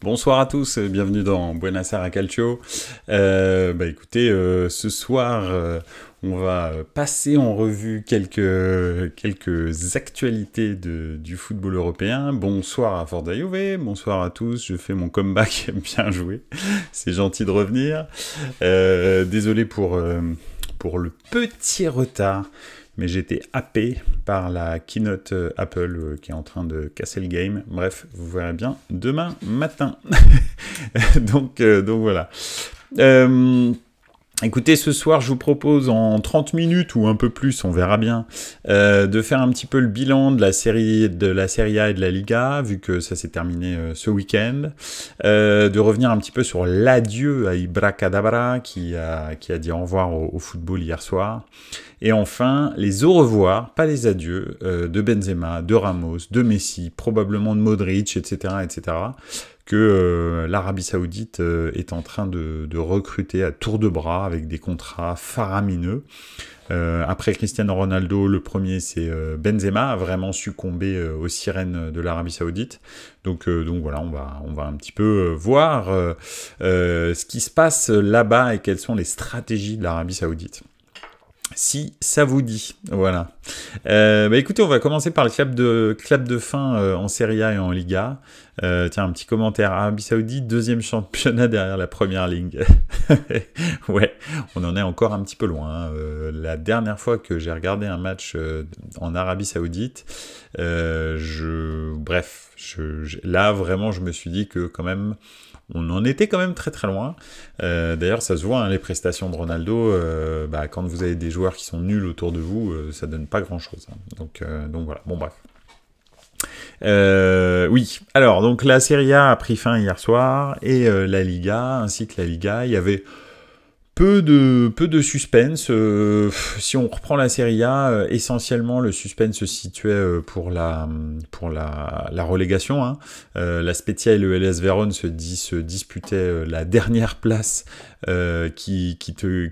Bonsoir à tous, bienvenue dans Buonasera Calcio. Écoutez, ce soir, on va passer en revue quelques actualités du football européen. Bonsoir à Forza Juve, bonsoir à tous, je fais mon comeback, bien joué, c'est gentil de revenir. Désolé pour le petit retard. Mais j'étais happé par la keynote Apple qui est en train de casser le game. Bref, vous verrez bien demain matin. donc voilà. Écoutez, ce soir, je vous propose en 30 minutes ou un peu plus, on verra bien, de faire un petit peu le bilan de la Serie A et de la Liga, vu que ça s'est terminé ce week-end. De revenir un petit peu sur l'adieu à Ibra Cadabra, qui a dit au revoir au football hier soir. Et enfin, les au revoir, pas les adieux, de Benzema, de Ramos, de Messi, probablement de Modric, etc., que l'Arabie Saoudite est en train de recruter à tour de bras avec des contrats faramineux. Après Cristiano Ronaldo, le premier c'est Benzema, a vraiment succombé aux sirènes de l'Arabie Saoudite. Donc voilà, on va un petit peu voir ce qui se passe là-bas et quelles sont les stratégies de l'Arabie Saoudite. Si ça vous dit, voilà. Écoutez, on va commencer par le clap de fin en Serie A et en Liga. Tiens, un petit commentaire. Arabie Saoudite, deuxième championnat derrière la première ligue. Ouais, on en est encore un petit peu loin. La dernière fois que j'ai regardé un match en Arabie Saoudite, là vraiment, je me suis dit que quand même, on en était quand même très très loin. D'ailleurs, ça se voit, hein, les prestations de Ronaldo, quand vous avez des joueurs qui sont nuls autour de vous, ça donne pas grand-chose. Hein. Donc voilà, bon bref. Oui, alors donc la Serie A pris fin hier soir et la Liga, ainsi que la Liga, il y avait peu de suspense. Si on reprend la Serie A, essentiellement le suspense se situait pour la relégation. Hein. La Spezia et le Hellas Vérone se disputaient la dernière place qui te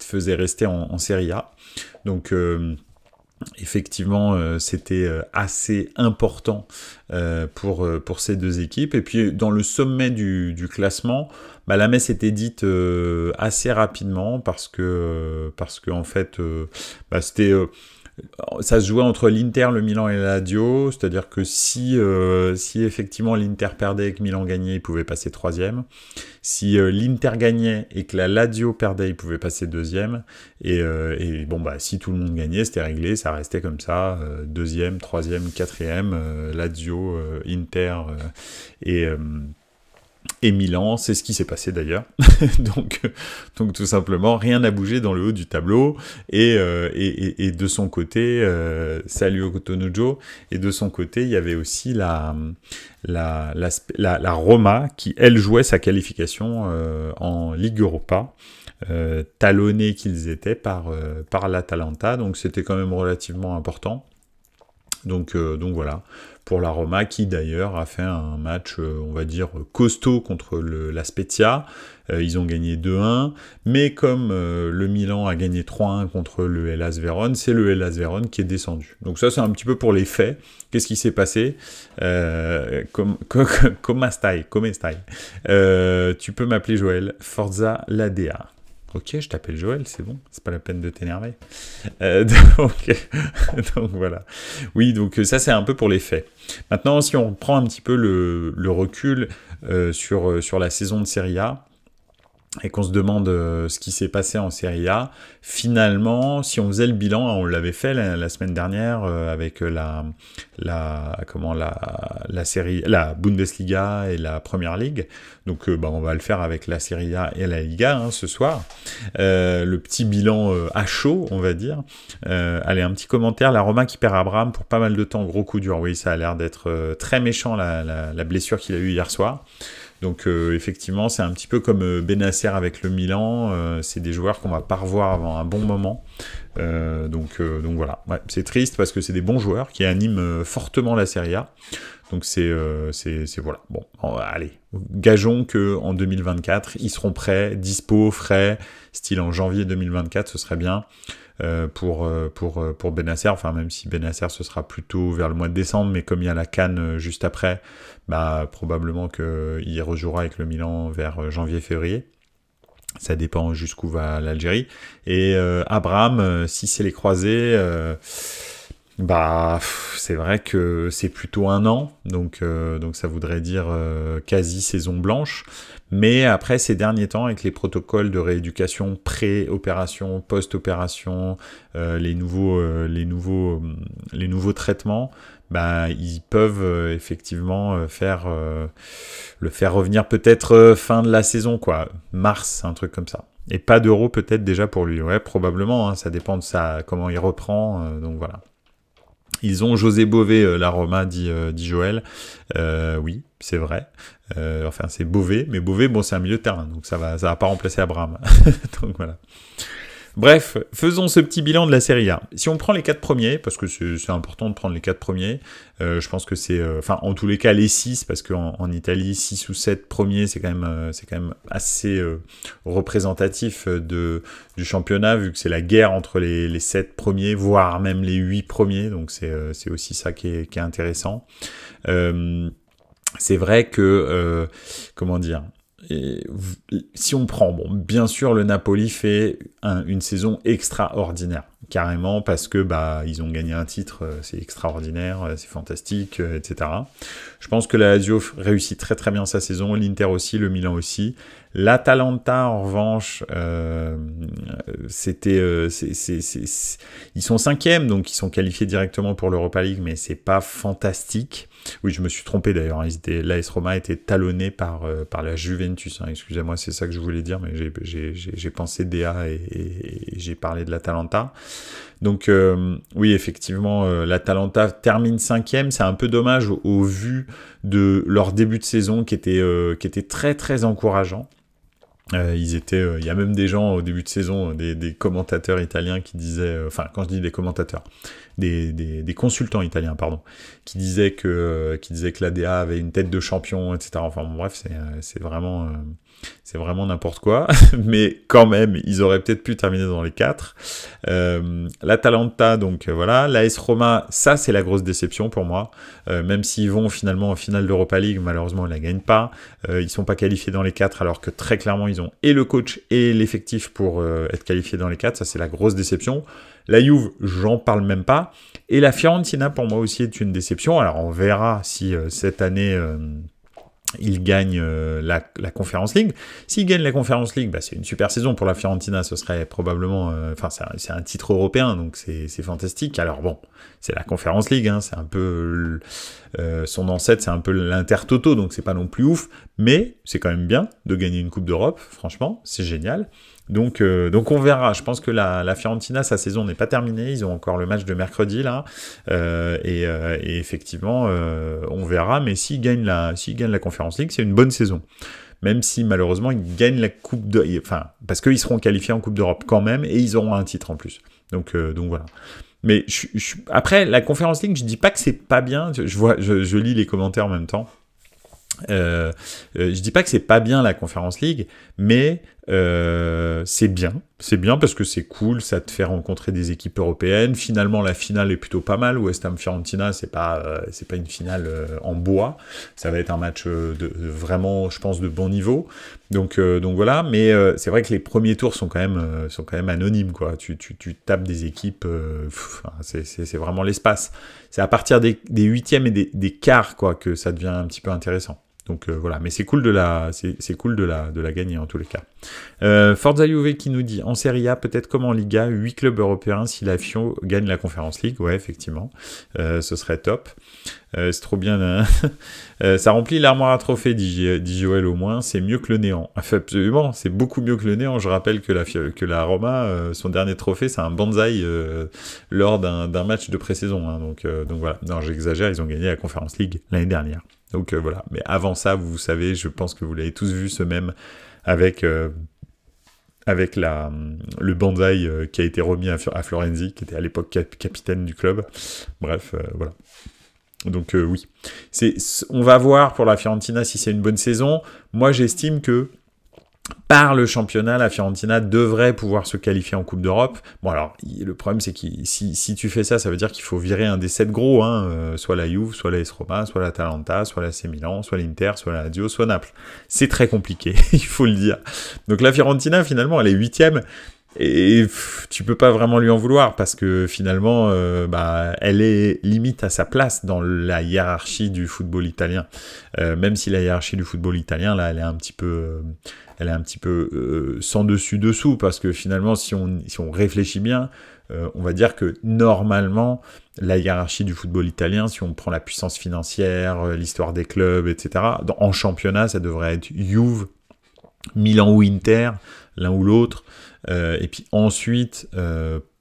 faisait rester en Serie A. Donc effectivement, c'était assez important pour ces deux équipes. Et puis, dans le sommet du classement, la messe était dite assez rapidement parce que en fait, c'était... ça se jouait entre l'Inter, le Milan et la Lazio, c'est-à-dire que si effectivement l'Inter perdait et que Milan gagnait, il pouvait passer troisième. Si l'Inter gagnait et que la Lazio perdait, il pouvait passer deuxième. Et si tout le monde gagnait, c'était réglé, ça restait comme ça, deuxième, troisième, quatrième, Lazio, Inter et Milan, c'est ce qui s'est passé d'ailleurs. donc tout simplement, rien n'a bougé dans le haut du tableau. Et de son côté, salut Okotonujo, et de son côté, il y avait aussi la Roma qui, elle, jouait sa qualification en Ligue Europa. Talonnés qu'ils étaient par l'Atalanta, donc c'était quand même relativement important. Donc voilà, pour la Roma qui d'ailleurs a fait un match, on va dire, costaud contre la Spezia. Ils ont gagné 2-1, mais comme le Milan a gagné 3-1 contre le Hellas Vérone, c'est le Hellas Vérone qui est descendu. Donc ça, c'est un petit peu pour les faits. Qu'est-ce qui s'est passé? Come stai? Tu peux m'appeler Joël. Forza Ladea. Ok, je t'appelle Joël, c'est bon, c'est pas la peine de t'énerver. Donc voilà. Oui, donc ça c'est un peu pour les faits. Maintenant, si on prend un petit peu le recul sur la saison de Serie A, et qu'on se demande ce qui s'est passé en Serie A, finalement, si on faisait le bilan, on l'avait fait la semaine dernière avec la Bundesliga et la Première Ligue. Donc on va le faire avec la Serie A et la Liga ce soir. Le petit bilan à chaud, on va dire. Allez, un petit commentaire. La Roma qui perd Abraham pour pas mal de temps, gros coup dur. Oui, ça a l'air d'être très méchant la blessure qu'il a eue hier soir. Donc effectivement, c'est un petit peu comme Bennacer avec le Milan, c'est des joueurs qu'on va pas revoir avant un bon moment. Donc voilà, ouais, c'est triste parce que c'est des bons joueurs qui animent fortement la Serie A. Donc c'est voilà. Bon, allez, gageons que en 2024, ils seront prêts, dispo, frais, style en janvier 2024, ce serait bien. pour Bennacer, enfin même si Bennacer ce sera plutôt vers le mois de décembre, mais comme il y a la CAN juste après, bah probablement qu'il rejouera avec le Milan vers janvier-février. Ça dépend jusqu'où va l'Algérie. Et Abraham, si c'est les croisés, bah c'est vrai que c'est plutôt un an, donc ça voudrait dire quasi saison blanche. Mais après ces derniers temps, avec les protocoles de rééducation pré-opération, post-opération, les nouveaux traitements, bah ils peuvent effectivement le faire revenir peut-être fin de la saison, quoi, mars, un truc comme ça. Et pas d'euro peut-être déjà pour lui, ouais, probablement, hein, ça dépend de ça, comment il reprend, donc voilà. Ils ont José Bové, la Roma, dit Joël. Oui, c'est vrai. Enfin, c'est Bové, mais Bové, bon, c'est un milieu de terrain, donc ça va pas remplacer Abraham. Donc voilà. Bref, faisons ce petit bilan de la Serie A. Si on prend les 4 premiers, parce que c'est important de prendre les 4 premiers, je pense que c'est... Enfin, en tous les cas, les 6, parce qu'en Italie, 6 ou 7 premiers, c'est quand même assez représentatif du championnat, vu que c'est la guerre entre les 7 premiers, voire même les 8 premiers, donc c'est aussi ça qui est intéressant. C'est vrai que... comment dire ? Et si on prend, bon, bien sûr, le Napoli fait une saison extraordinaire, carrément, parce que bah ils ont gagné un titre, c'est extraordinaire, c'est fantastique, etc. Je pense que la Lazio réussit très très bien sa saison, l'Inter aussi, le Milan aussi. L'Atalanta, en revanche, ils sont 5e, donc ils sont qualifiés directement pour l'Europa League, mais c'est pas fantastique. Oui, je me suis trompé d'ailleurs, l'AS Roma était talonné par la Juventus, hein, excusez-moi, c'est ça que je voulais dire, mais j'ai pensé DA et j'ai parlé de l'Atalanta. Donc oui, effectivement, l'Atalanta termine 5e, c'est un peu dommage au vu de leur début de saison qui était très très encourageant. Il y a même des gens au début de saison, des commentateurs italiens qui disaient, enfin quand je dis des commentateurs, des consultants italiens, pardon, qui disaient que l'ADA avait une tête de champion, etc. Enfin bon, bref, c'est vraiment n'importe quoi, mais quand même, ils auraient peut-être pu terminer dans les 4. L'Atalanta, donc voilà. L'AS Roma, ça c'est la grosse déception pour moi. Même s'ils vont finalement en finale d'Europa League, malheureusement ils la gagnent pas. Ils sont pas qualifiés dans les 4, alors que très clairement ils ont et le coach et l'effectif pour être qualifiés dans les 4. Ça c'est la grosse déception. La Juve, j'en parle même pas. Et la Fiorentina, pour moi aussi, est une déception. Alors on verra si cette année... il gagne la Conference League. S'il gagne la Conference League, bah, c'est une super saison pour la Fiorentina. Ce serait probablement... Enfin, c'est un titre européen, donc c'est fantastique. Alors bon, c'est la Conference League, hein, c'est un peu... son ancêtre, c'est un peu l'Inter-Toto, donc c'est pas non plus ouf. Mais c'est quand même bien de gagner une Coupe d'Europe, franchement, c'est génial. Donc on verra. Je pense que la Fiorentina, sa saison n'est pas terminée. Ils ont encore le match de mercredi là, et effectivement, on verra. Mais s'ils gagnent la Conference League, c'est une bonne saison. Même si malheureusement ils gagnent la Coupe enfin parce qu'ils seront qualifiés en Coupe d'Europe quand même, et ils auront un titre en plus. Donc voilà. Mais après la Conference League, je dis pas que c'est pas bien. Je lis les commentaires en même temps. Je dis pas que c'est pas bien la Conference League, mais c'est bien parce que c'est cool, ça te fait rencontrer des équipes européennes. Finalement, la finale est plutôt pas mal. West Ham Fiorentina, c'est pas une finale en bois. Ça va être un match de vraiment, je pense, de bon niveau. Donc voilà. Mais c'est vrai que les premiers tours sont quand même anonymes, quoi. Tu tapes des équipes, c'est vraiment l'espace. C'est à partir des huitièmes et des quarts, quoi, que ça devient un petit peu intéressant. Donc voilà, mais c'est cool de la gagner en tous les cas. Forza Juve qui nous dit en Serie A, peut-être comme en Liga, 8 clubs européens si la Fio gagne la Conference League. Ouais, effectivement, ce serait top. C'est trop bien. Hein. Ça remplit l'armoire à trophées, dit Joël au moins. C'est mieux que le néant. Enfin, absolument, c'est beaucoup mieux que le néant. Je rappelle que la Roma, son dernier trophée, c'est un bonsaï lors d'un match de pré-saison. Hein. Donc voilà. Non, j'exagère. Ils ont gagné la Conference League l'année dernière. Donc voilà. Mais avant ça, vous savez, je pense que vous l'avez tous vu, ce même avec le bonsaï qui a été remis à Florenzi, qui était à l'époque capitaine du club. Bref, voilà. Donc oui, on va voir pour la Fiorentina si c'est une bonne saison. Moi, j'estime que par le championnat, la Fiorentina devrait pouvoir se qualifier en Coupe d'Europe. Bon alors, le problème c'est que si tu fais ça, ça veut dire qu'il faut virer un des 7 gros, hein, soit la Juve, soit la AS Roma, soit l'Atalanta, soit l'AC Milan, soit l'Inter, soit la Lazio, soit Naples. C'est très compliqué, il faut le dire. Donc la Fiorentina, finalement, elle est 8e. Et tu peux pas vraiment lui en vouloir parce que finalement, elle est limite à sa place dans la hiérarchie du football italien. Même si la hiérarchie du football italien, là, elle est un petit peu sans dessus dessous parce que finalement, si on réfléchit bien, on va dire que normalement, la hiérarchie du football italien, si on prend la puissance financière, l'histoire des clubs, etc., en championnat, ça devrait être Juve, Milan ou Inter, l'un ou l'autre. Et puis ensuite,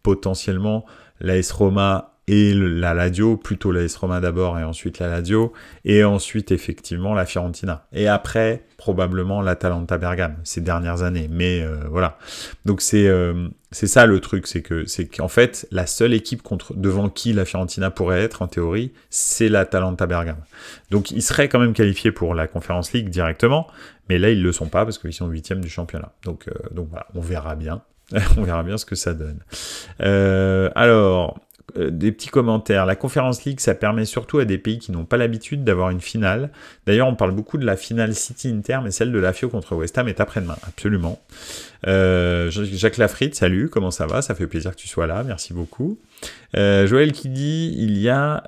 potentiellement, l'AS Roma et la Lazio, plutôt l'AS Roma d'abord et ensuite la Lazio, et ensuite effectivement la Fiorentina. Et après, probablement l'Atalanta Bergame, ces dernières années. Mais voilà. Donc c'est ça le truc, c'est qu'en fait, la seule équipe devant qui la Fiorentina pourrait être, en théorie, c'est l'Atalanta Bergame. Donc ils seraient quand même qualifiés pour la Conference League directement, mais là ils le sont pas parce qu'ils sont 8e du championnat. Donc voilà, on verra bien. On verra bien ce que ça donne. Alors, des petits commentaires. La Conference League, ça permet surtout à des pays qui n'ont pas l'habitude d'avoir une finale. D'ailleurs, on parle beaucoup de la finale City-Inter, mais celle de la Fio contre West Ham est après-demain, absolument. Jacques Lafritte, salut, comment ça va? Ça fait plaisir que tu sois là, merci beaucoup. Joël qui dit, il y a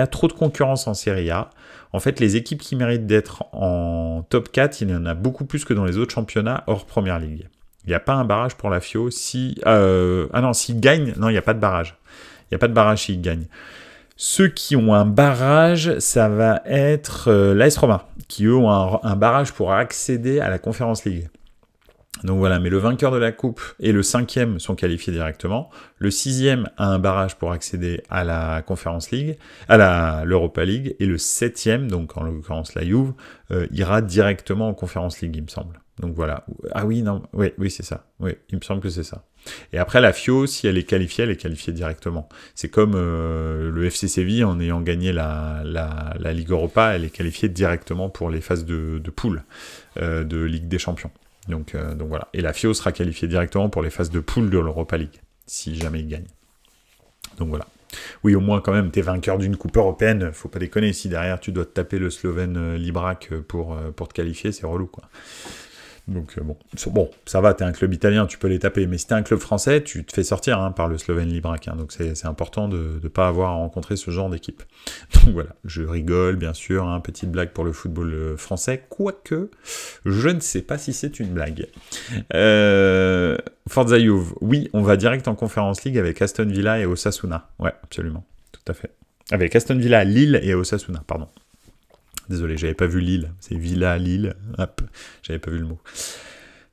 trop de concurrence en Serie A. En fait, les équipes qui méritent d'être en top 4, il y en a beaucoup plus que dans les autres championnats hors Première Ligue. Il n'y a pas un barrage pour la Fio s'il gagne, non, il n'y a pas de barrage. Il n'y a pas de barrage s'il gagne. Ceux qui ont un barrage, ça va être l'AS Roma, qui eux ont un barrage pour accéder à la Conference League. Donc voilà, mais le vainqueur de la coupe et le 5e sont qualifiés directement. Le 6e a un barrage pour accéder à la Conference League, à l'Europa League, et le 7e, donc en l'occurrence la Juve, ira directement en Conference League, il me semble. Donc voilà. Ah oui, non, oui, c'est ça. Oui, il me semble que c'est ça. Et après, la Fio, si elle est qualifiée directement. C'est comme le FC Séville, en ayant gagné la Ligue Europa, elle est qualifiée directement pour les phases de poule de Ligue des Champions. Donc voilà. Et la Fio sera qualifiée directement pour les phases de poule de l'Europa League, si jamais il gagne. Donc voilà. Oui, au moins quand même, t'es vainqueur d'une coupe européenne, faut pas déconner. Si derrière tu dois te taper le Slovène Librak pour te qualifier, c'est relou, quoi. Donc bon, ça va, t'es un club italien, tu peux les taper, mais si t'es un club français, tu te fais sortir par le Slovène Librak, donc c'est important de ne pas avoir à rencontrer ce genre d'équipe. Donc voilà, je rigole, bien sûr, petite blague pour le football français, quoique, je ne sais pas si c'est une blague. Forza Juve, oui, on va direct en Conference League avec Aston Villa et Osasuna, ouais, absolument, tout à fait. Avec Aston Villa, Lille et Osasuna, pardon. Désolé, j'avais pas vu Lille. C'est Villa, Lille. Hop, j'avais pas vu le mot.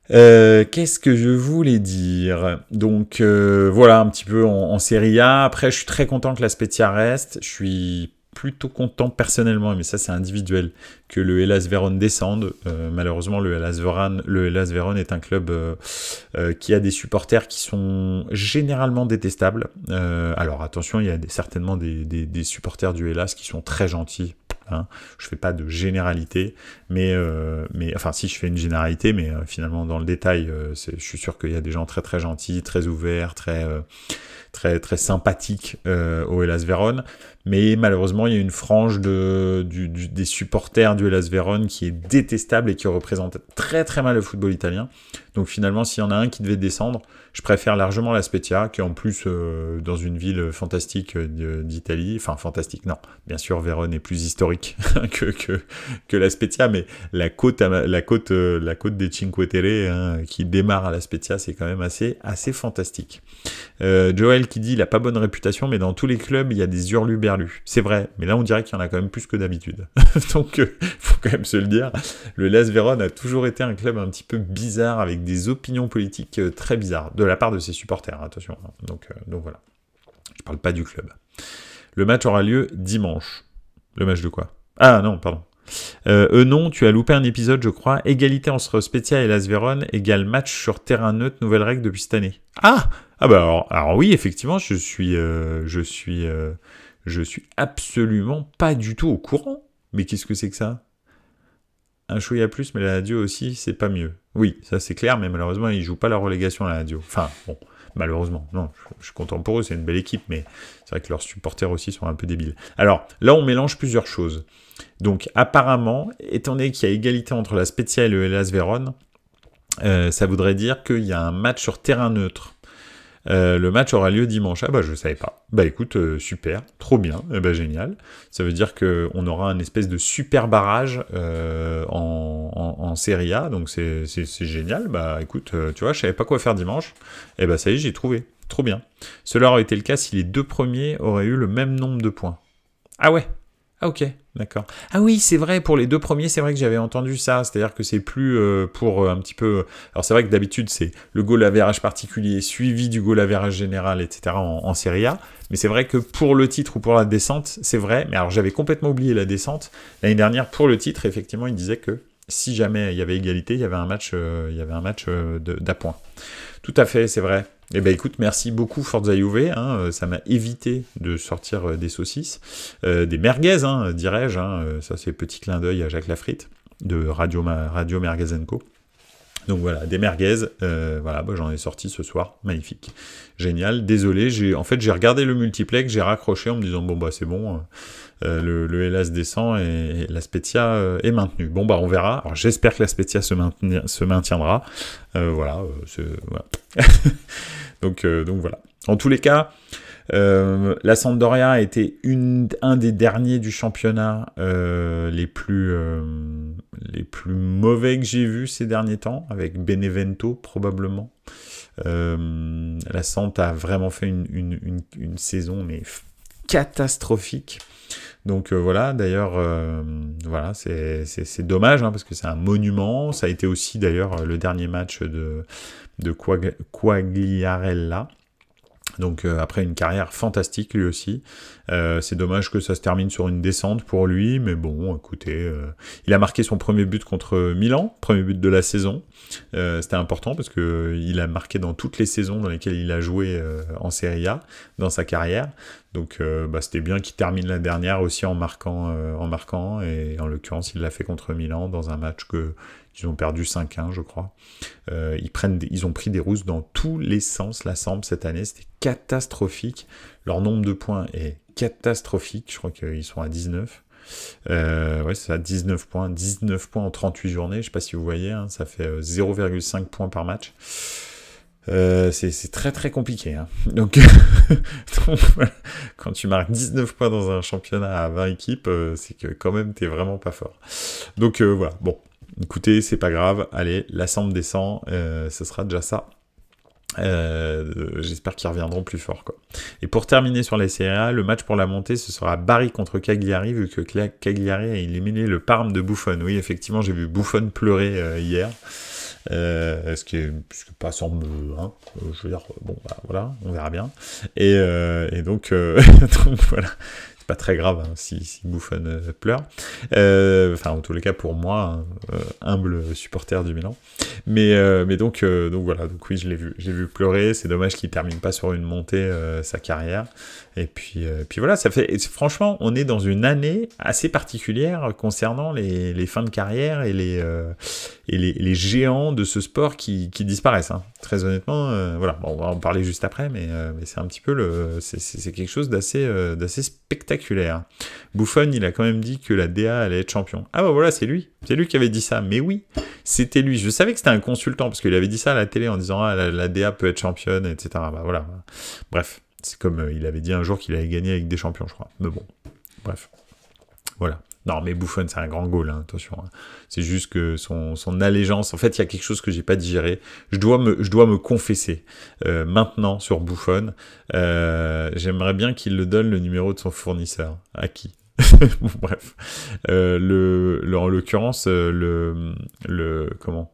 Qu'est-ce que je voulais dire? Donc, voilà, un petit peu en Serie A. Après, je suis très content que la Spezia reste. Je suis plutôt content personnellement, mais ça c'est individuel, que le Hellas Vérone descende. Malheureusement, le Hellas Vérone est un club qui a des supporters qui sont généralement détestables. Alors attention, il y a certainement des supporters du Hellas qui sont très gentils. Je fais pas de généralité, mais enfin si je fais une généralité, mais finalement dans le détail, je suis sûr qu'il y a des gens très très gentils, très ouverts, très sympathiques au Hellas Vérone, mais malheureusement il y a une frange des supporters du Hellas Vérone qui est détestable et qui représente très très mal le football italien. Donc finalement, s'il y en a un qui devait descendre, je préfère largement la Spezia, qui est en plus dans une ville fantastique d'Italie. Enfin, fantastique, non. Bien sûr, Vérone est plus historique que la Spezia, mais la côte des Cinque Terre, qui démarre à la Spezia, c'est quand même assez fantastique. Joël qui dit, il a pas bonne réputation, mais dans tous les clubs, il y a des hurluberlus. C'est vrai, mais là, on dirait qu'il y en a quand même plus que d'habitude. Donc, faut quand même se le dire. Le Hellas Vérone a toujours été un club un petit peu bizarre, avec des opinions politiques très bizarres, de la part de ses supporters, attention. Donc voilà. Je parle pas du club. Le match aura lieu dimanche. Le match de quoi? Ah non, pardon. Non, tu as loupé un épisode, je crois. Égalité entre Spezia et Hellas Vérone égale match sur terrain neutre, nouvelle règle depuis cette année. Ah bah alors oui, effectivement, je suis absolument pas du tout au courant. Mais qu'est-ce que c'est que ça? un chouïa plus, mais la Lazio aussi, c'est pas mieux. Oui, ça c'est clair, mais malheureusement, ils jouent pas la relégation à la Lazio. Enfin, bon, malheureusement, non, je suis content pour eux, c'est une belle équipe, mais c'est vrai que leurs supporters aussi sont un peu débiles. Alors, là, on mélange plusieurs choses. Donc, apparemment, étant donné qu'il y a égalité entre la Spezia et le Hellas Vérone, ça voudrait dire qu'il y a un match sur terrain neutre. Le match aura lieu dimanche. Ah bah je savais pas. Bah écoute, super, trop bien, génial. Ça veut dire qu'on aura un espèce de super barrage en Serie A, donc c'est génial. Bah écoute, tu vois, je savais pas quoi faire dimanche. Et bah ça y est, j'ai trouvé. Trop bien. Cela aurait été le cas si les deux premiers auraient eu le même nombre de points. Ah ouais. Ah ok, d'accord. Ah oui, c'est vrai, pour les deux premiers, c'est vrai que j'avais entendu ça, c'est-à-dire que c'est plus pour un petit peu... Alors c'est vrai que d'habitude, c'est le goal average particulier suivi du goal average général, etc. en Serie A, mais c'est vrai que pour le titre ou pour la descente, c'est vrai, mais alors j'avais complètement oublié la descente. L'année dernière, pour le titre, effectivement, il disait que si jamais il y avait égalité, il y avait un match, d'appoint. Tout à fait, c'est vrai. Eh ben écoute, merci beaucoup Forza Juve, hein, ça m'a évité de sortir des saucisses, des merguez, hein, dirais-je, hein, ça c'est petit clin d'œil à Jacques Lafritte, de Radio Merguez & Co. Donc voilà, des merguez, voilà, j'en ai sorti ce soir, magnifique, génial, désolé, j'ai regardé le multiplex, j'ai raccroché en me disant, bon bah c'est bon, le Hellas descend et la Spezia est maintenue. Bon bah on verra, alors j'espère que la Spezia se maintiendra, voilà. Donc voilà. En tous les cas, la Sampdoria a été un des derniers du championnat les plus mauvais que j'ai vus ces derniers temps, avec Benevento probablement. La Samp a vraiment fait une saison mais catastrophique. Donc voilà, d'ailleurs, voilà, c'est dommage, hein, parce que c'est un monument. Ça a été aussi d'ailleurs le dernier match de Quagliarella. Donc après une carrière fantastique lui aussi. C'est dommage que ça se termine sur une descente pour lui, mais bon, écoutez, il a marqué son premier but contre Milan, premier but de la saison. C'était important parce que il a marqué dans toutes les saisons dans lesquelles il a joué en Serie A dans sa carrière. Donc c'était bien qu'il termine la dernière aussi en marquant, et en l'occurrence il l'a fait contre Milan dans un match qu'ils ont perdu 5-1 je crois. Ils ont pris des rousses dans tous les sens, la Samp cette année, c'était catastrophique. Leur nombre de points est catastrophique, je crois qu'ils sont à 19. Ouais, c'est ça, 19 points en 38 journées, je sais pas si vous voyez, hein, ça fait 0,5 points par match. C'est très très compliqué, hein. Donc, voilà. Quand tu marques 19 points dans un championnat à 20 équipes, c'est que quand même t'es vraiment pas fort. Donc voilà, bon, écoutez, c'est pas grave, allez, la Samp descend, ce sera déjà ça. J'espère qu'ils reviendront plus fort, quoi. Et pour terminer sur la Serie A, le match pour la montée, ce sera Bari contre Cagliari, vu que Cagliari a éliminé le Parme de Buffon. Oui, effectivement, j'ai vu Buffon pleurer hier. Ce qui est pas sans me, hein, je veux dire, bon, bah, voilà, on verra bien. Et donc, donc voilà, c'est pas très grave hein, si Buffon pleure. Enfin, en tous les cas pour moi, humble supporter du Milan. Mais donc voilà, donc oui, j'ai vu pleurer. C'est dommage qu'il termine pas sur une montée sa carrière. Et puis voilà, franchement, on est dans une année assez particulière concernant les fins de carrière et les géants de ce sport qui disparaissent. Hein. Très honnêtement, voilà, bon, on va en parler juste après, mais c'est un petit peu c'est quelque chose d'assez spectaculaire. Buffon, il a quand même dit que la DA allait être champion. Ah bah voilà, c'est lui qui avait dit ça. Mais oui, c'était lui. Je savais que c'était un consultant parce qu'il avait dit ça à la télé en disant la DA peut être championne, etc. Bah voilà. Bref. C'est comme il avait dit un jour qu'il allait gagner avec des champions, je crois. Mais bon, bref. Voilà. Non, mais Buffon, c'est un grand goal, hein, attention. Hein. C'est juste que son allégeance... En fait, il y a quelque chose que j'ai pas digéré. Je dois me confesser maintenant sur Buffon. J'aimerais bien qu'il le donne le numéro de son fournisseur. À qui? Bon, bref. En l'occurrence, comment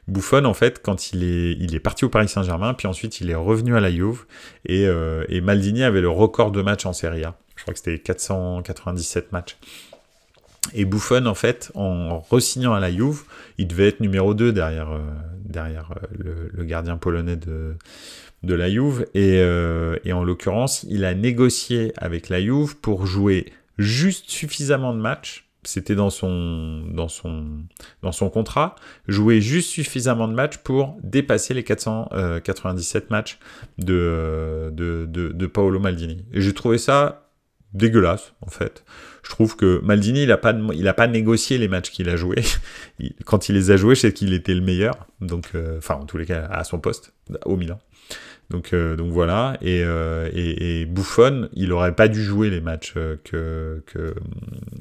Buffon, en fait, quand il est parti au Paris Saint-Germain, puis ensuite il est revenu à la Juve, et Maldini avait le record de matchs en Serie A. Je crois que c'était 497 matchs. Et Buffon, en fait, en re-signant à la Juve, il devait être numéro 2 derrière le gardien polonais de la Juve, et en l'occurrence, il a négocié avec la Juve pour jouer juste suffisamment de matchs c'était dans son contrat, jouer juste suffisamment de matchs pour dépasser les 497 matchs de Paolo Maldini. Et j'ai trouvé ça dégueulasse, en fait. Je trouve que Maldini, il a pas négocié les matchs qu'il a joués. Quand il les a joués, je sais qu'il était le meilleur. Donc, enfin, en tous les cas, à son poste, au Milan. Donc voilà. Et Buffon, il aurait pas dû jouer les matchs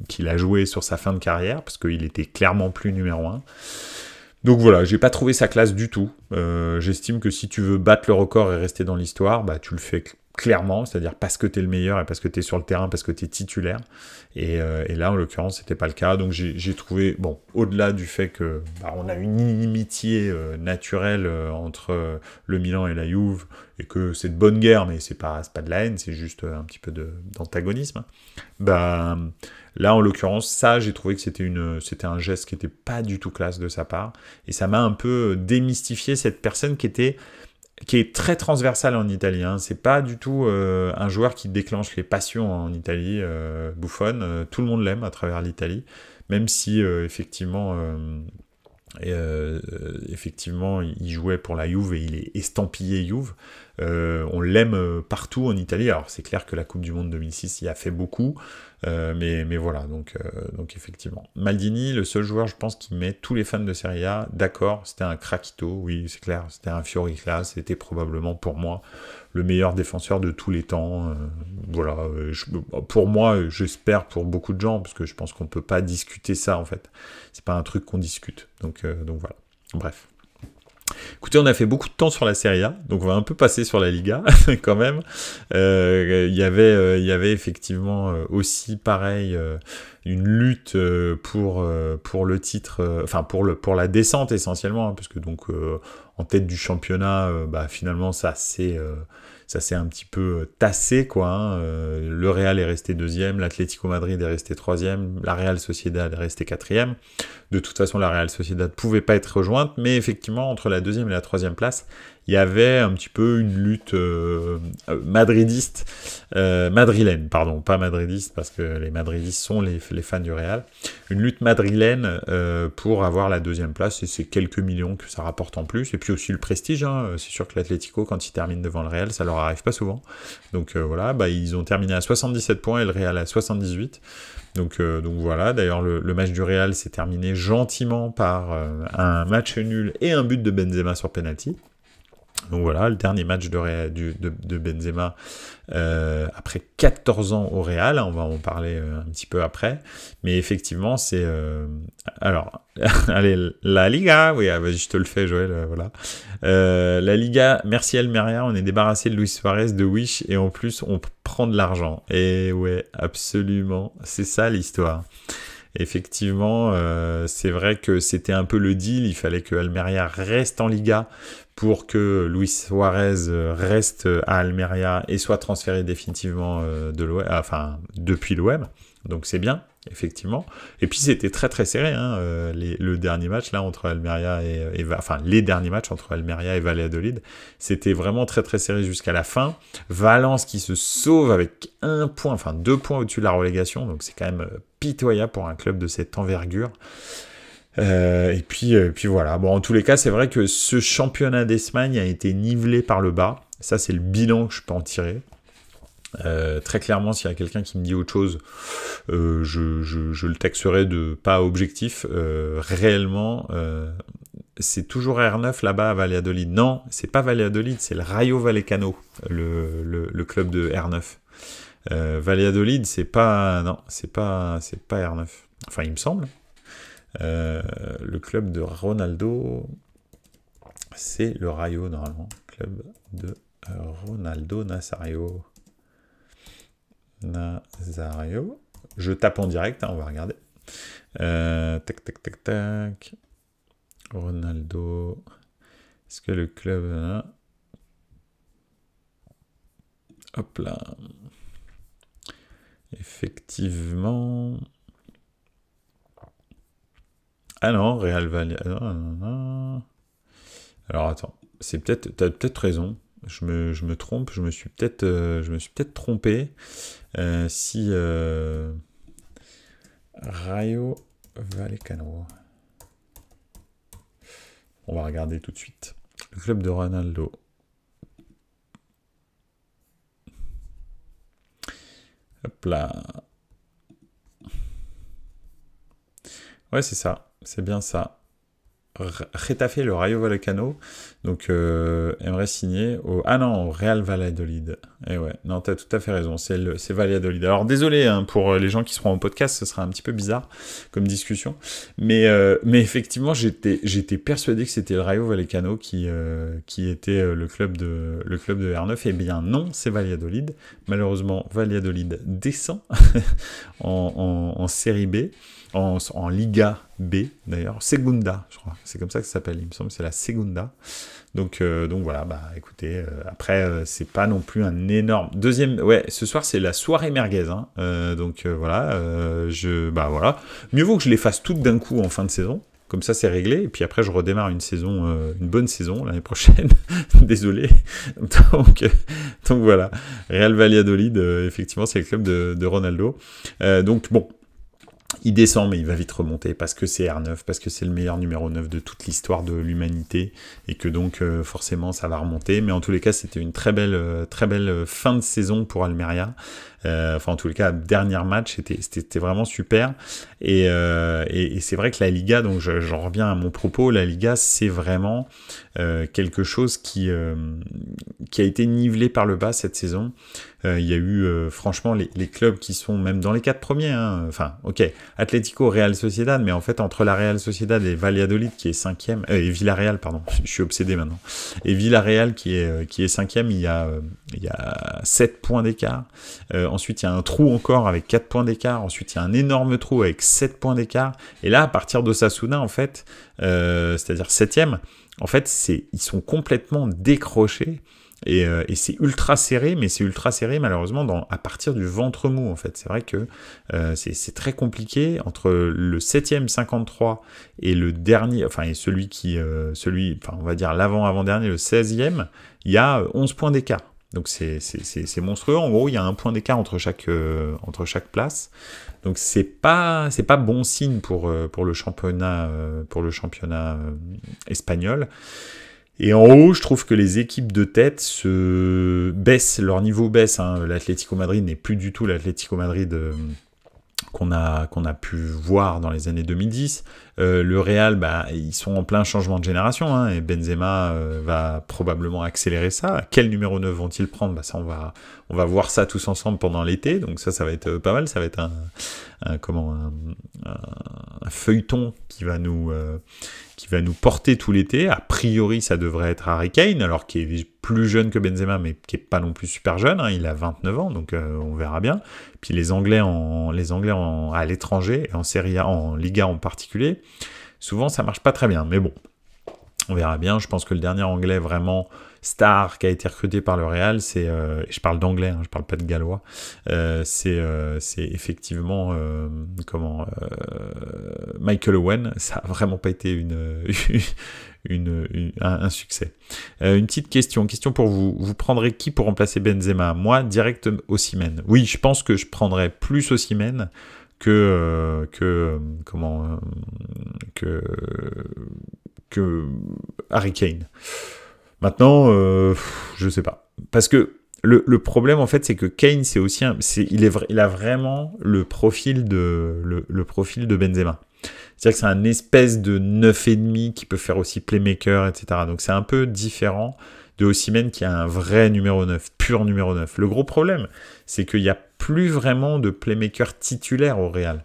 qu'il a joué sur sa fin de carrière, parce qu'il était clairement plus numéro 1. Donc voilà, j'ai pas trouvé sa classe du tout. J'estime que si tu veux battre le record et rester dans l'histoire, bah tu le fais clairement, c'est-à-dire parce que t'es le meilleur et parce que t'es sur le terrain, parce que t'es titulaire. Et là, en l'occurrence, c'était pas le cas. Donc j'ai trouvé, bon, au-delà du fait que on a une inimitié naturelle entre le Milan et la Juve, et que c'est de bonne guerre, mais c'est pas de la haine, c'est juste un petit peu d'antagonisme. Bah là, en l'occurrence, ça, j'ai trouvé que c'était un geste qui était pas du tout classe de sa part, et ça m'a un peu démystifié cette personne qui est très transversale en Italie. Hein. C'est pas du tout un joueur qui déclenche les passions en Italie. Buffon, tout le monde l'aime à travers l'Italie, même si effectivement, il jouait pour la Juve et il est estampillé Juve. On l'aime partout en Italie. Alors c'est clair que la Coupe du Monde 2006 y a fait beaucoup, mais voilà, donc effectivement. Maldini, le seul joueur, je pense, qui met tous les fans de Serie A d'accord, c'était un craquito, oui, c'est clair, c'était un Fioricla, c'était probablement pour moi le meilleur défenseur de tous les temps. Voilà, pour moi, j'espère pour beaucoup de gens, parce que je pense qu'on peut pas discuter ça, en fait. C'est pas un truc qu'on discute, donc voilà. Bref. Écoutez, on a fait beaucoup de temps sur la Serie A, donc on va un peu passer sur la Liga quand même. Il y avait effectivement aussi pareil une lutte pour le titre, enfin pour la descente essentiellement, hein, parce que donc en tête du championnat, finalement ça s'est un petit peu tassé, quoi. Hein. Le Real est resté deuxième, l'Atlético Madrid est resté troisième, la Real Sociedad est resté quatrième. De toute façon, la Real Sociedad ne pouvait pas être rejointe, mais effectivement, entre la deuxième et la troisième place, il y avait un petit peu une lutte madrilène, pardon, pas madridiste, parce que les madridistes sont les fans du Real, une lutte madrilène pour avoir la deuxième place, et c'est quelques millions que ça rapporte en plus, et puis aussi le prestige, hein. C'est sûr que l'Atlético, quand ils terminent devant le Real, ça leur arrive pas souvent, donc voilà, ils ont terminé à 77 points, et le Real à 78, donc voilà, d'ailleurs le match du Real s'est terminé gentiment par un match nul et un but de Benzema sur penalty. Donc voilà, le dernier match de Benzema après 14 ans au Real, on va en parler un petit peu après, mais effectivement c'est... alors, allez, la Liga, oui, vas-y, je te le fais Joël, voilà. La Liga, merci Almeria, on est débarrassé de Luis Suarez, de Wish, et en plus on prend de l'argent, et ouais, absolument, c'est ça l'histoire. Effectivement, c'est vrai que c'était un peu le deal, il fallait que Almeria reste en Liga pour que Luis Suarez reste à Almeria et soit transféré définitivement de l'OM, depuis l'OM. Donc c'est bien, effectivement. Et puis c'était très très serré, hein, le dernier match là entre Almeria les derniers matchs entre Almeria et Valladolid, c'était vraiment très très serré jusqu'à la fin. Valence qui se sauve avec 2 points au-dessus de la relégation, donc c'est quand même pitoyable pour un club de cette envergure. Et puis voilà. Bon, en tous les cas, c'est vrai que ce championnat d'Espagne a été nivelé par le bas. Ça, c'est le bilan que je peux en tirer. Très clairement, s'il y a quelqu'un qui me dit autre chose, je le taxerai de pas objectif. Réellement, c'est toujours R9 là-bas à Valladolid. Non, c'est pas Valladolid, c'est le Rayo Vallecano, le club de R9. Valladolid, c'est pas R9. Enfin, il me semble. Le club de Ronaldo, c'est le Rayo normalement. Club de Ronaldo Nazario. Je tape en direct, hein, on va regarder. Tac. Ronaldo. Est-ce que le club... Hop là. Effectivement... Ah non, Real Valladolid. Alors attends, t'as peut-être raison. Je me trompe. Je me suis peut-être trompé. Rayo Vallecano. On va regarder tout de suite. Le club de Ronaldo. Hop là. Ouais, c'est ça. C'est bien ça. Getafe, le Rayo Vallecano, donc aimerait signer au Real Valladolid. Et ouais, non, t'as tout à fait raison, c'est Valladolid. Alors désolé hein, pour les gens qui seront en podcast, ce sera un petit peu bizarre comme discussion, mais effectivement j'étais persuadé que c'était le Rayo Vallecano qui était le club de R9. Eh bien non, c'est Valladolid. Malheureusement, Valladolid descend en série B. En Liga B, d'ailleurs, Segunda, je crois, c'est comme ça que ça s'appelle, il me semble que c'est la Segunda. Donc voilà, bah écoutez, après, c'est pas non plus un énorme... Ouais, ce soir, c'est la soirée merguez, hein. Voilà, voilà. Mieux vaut que je les fasse toutes d'un coup en fin de saison, comme ça c'est réglé, et puis après je redémarre une bonne saison l'année prochaine, désolé. Donc voilà, Real Valladolid, effectivement, c'est le club de Ronaldo. Donc bon, il descend, mais il va vite remonter parce que c'est R9, parce que c'est le meilleur numéro 9 de toute l'histoire de l'humanité et que donc forcément ça va remonter. Mais en tous les cas, c'était une très belle fin de saison pour Almeria. En tous les cas, dernier match, c'était vraiment super. Et c'est vrai que la Liga, donc j'en reviens à mon propos, la Liga, c'est vraiment quelque chose qui a été nivelé par le bas cette saison. Il y a eu franchement les clubs qui sont même dans les 4 premiers. Hein. Enfin, ok, Atlético, Real Sociedad, mais en fait entre la Real Sociedad et Valladolid qui est 5e, et Villarreal, pardon, je suis obsédé maintenant. Et Villarreal qui est 5e, il y a 7 points d'écart. Ensuite, il y a un trou encore avec 4 points d'écart. Ensuite, il y a un énorme trou avec 7 points d'écart. Et là, à partir d'Osasuna, en fait, c'est-à-dire 7e, en fait, ils sont complètement décrochés. Et c'est ultra serré, mais c'est ultra serré malheureusement à partir du ventre mou en fait. C'est vrai que c'est très compliqué entre le 7e 53 et le dernier, et on va dire l'avant-avant-dernier, le 16e, il y a 11 points d'écart. Donc c'est monstrueux. En gros, il y a un point d'écart entre chaque place. Donc c'est pas bon signe pour le championnat espagnol. Et en haut, je trouve que les équipes de tête leur niveau baisse. Hein. L'Atlético Madrid n'est plus du tout l'Atlético Madrid qu'on a pu voir dans les années 2010. Le Real, ils sont en plein changement de génération, hein, et Benzema va probablement accélérer ça. Quel numéro 9 vont-ils prendre ? Ça, on va voir ça tous ensemble pendant l'été, donc ça va être pas mal. Ça va être un feuilleton qui va nous porter tout l'été. A priori, ça devrait être Harry Kane, alors qu'il est plus jeune que Benzema, mais qui est pas non plus super jeune. Hein, il a 29 ans, donc on verra bien. Puis les Anglais à l'étranger, et en Serie A, en Liga en particulier, souvent ça marche pas très bien. Mais bon, on verra bien. Je pense que le dernier Anglais vraiment star qui a été recruté par le Real, je parle d'anglais, hein, je parle pas de gallois, c'est effectivement Michael Owen. Ça a vraiment pas été un succès. Une petite question pour vous. Vous prendrez qui pour remplacer Benzema ? Moi, direct Osimhen. Oui, je pense que je prendrais plus Osimhen que Harry Kane. Maintenant, je sais pas. Parce que le problème, en fait, c'est que Kane, c'est aussi il a vraiment le profil de Benzema. C'est-à-dire que c'est un espèce de 9,5 qui peut faire aussi playmaker, etc. Donc c'est un peu différent de Osimhen qui a un vrai numéro 9, pur numéro 9. Le gros problème, c'est qu'il n'y a plus vraiment de playmaker titulaire au Real.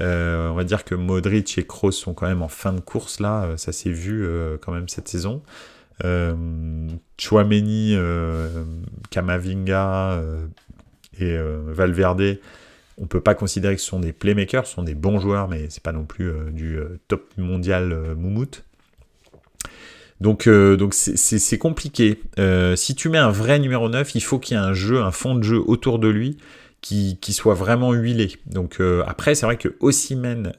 On va dire que Modric et Kroos sont quand même en fin de course, là. Ça s'est vu quand même cette saison. Tchouaméni, Camavinga et Valverde, on peut pas considérer que ce sont des playmakers, ce sont des bons joueurs, mais c'est pas non plus du top mondial moumoute. Donc c'est compliqué. Si tu mets un vrai numéro 9, il faut qu'il y ait un fond de jeu autour de lui qui soit vraiment huilé. Donc après, c'est vrai que Osimhen,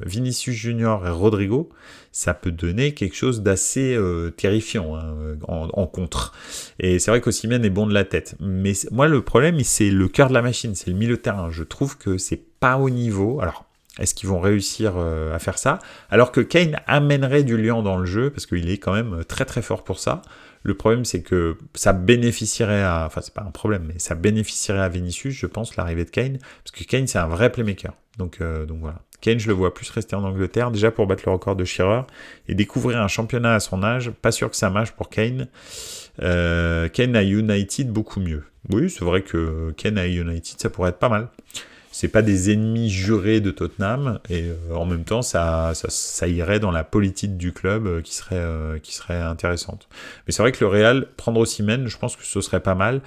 Vinicius Junior et Rodrigo, ça peut donner quelque chose d'assez terrifiant hein, en contre. Et c'est vrai qu'Osimhen est bon de la tête. Mais moi, le problème, c'est le cœur de la machine, c'est le milieu de terrain. Je trouve que c'est pas au niveau. Alors, est-ce qu'ils vont réussir à faire ça? Alors que Kane amènerait du liant dans le jeu, parce qu'il est quand même très très fort pour ça. Le problème, c'est que ça bénéficierait à... Enfin, c'est pas un problème, mais ça bénéficierait à Vinicius, je pense, l'arrivée de Kane, parce que Kane, c'est un vrai playmaker. Donc voilà. Kane, je le vois plus rester en Angleterre, déjà pour battre le record de Shearer, et découvrir un championnat à son âge, pas sûr que ça marche pour Kane. Kane à United, beaucoup mieux. Oui, c'est vrai que Kane à United, ça pourrait être pas mal. C'est pas des ennemis jurés de Tottenham, et en même temps, ça irait dans la politique du club qui serait intéressante. Mais c'est vrai que le Real, prendre Osimhen, je pense que ce serait pas mal.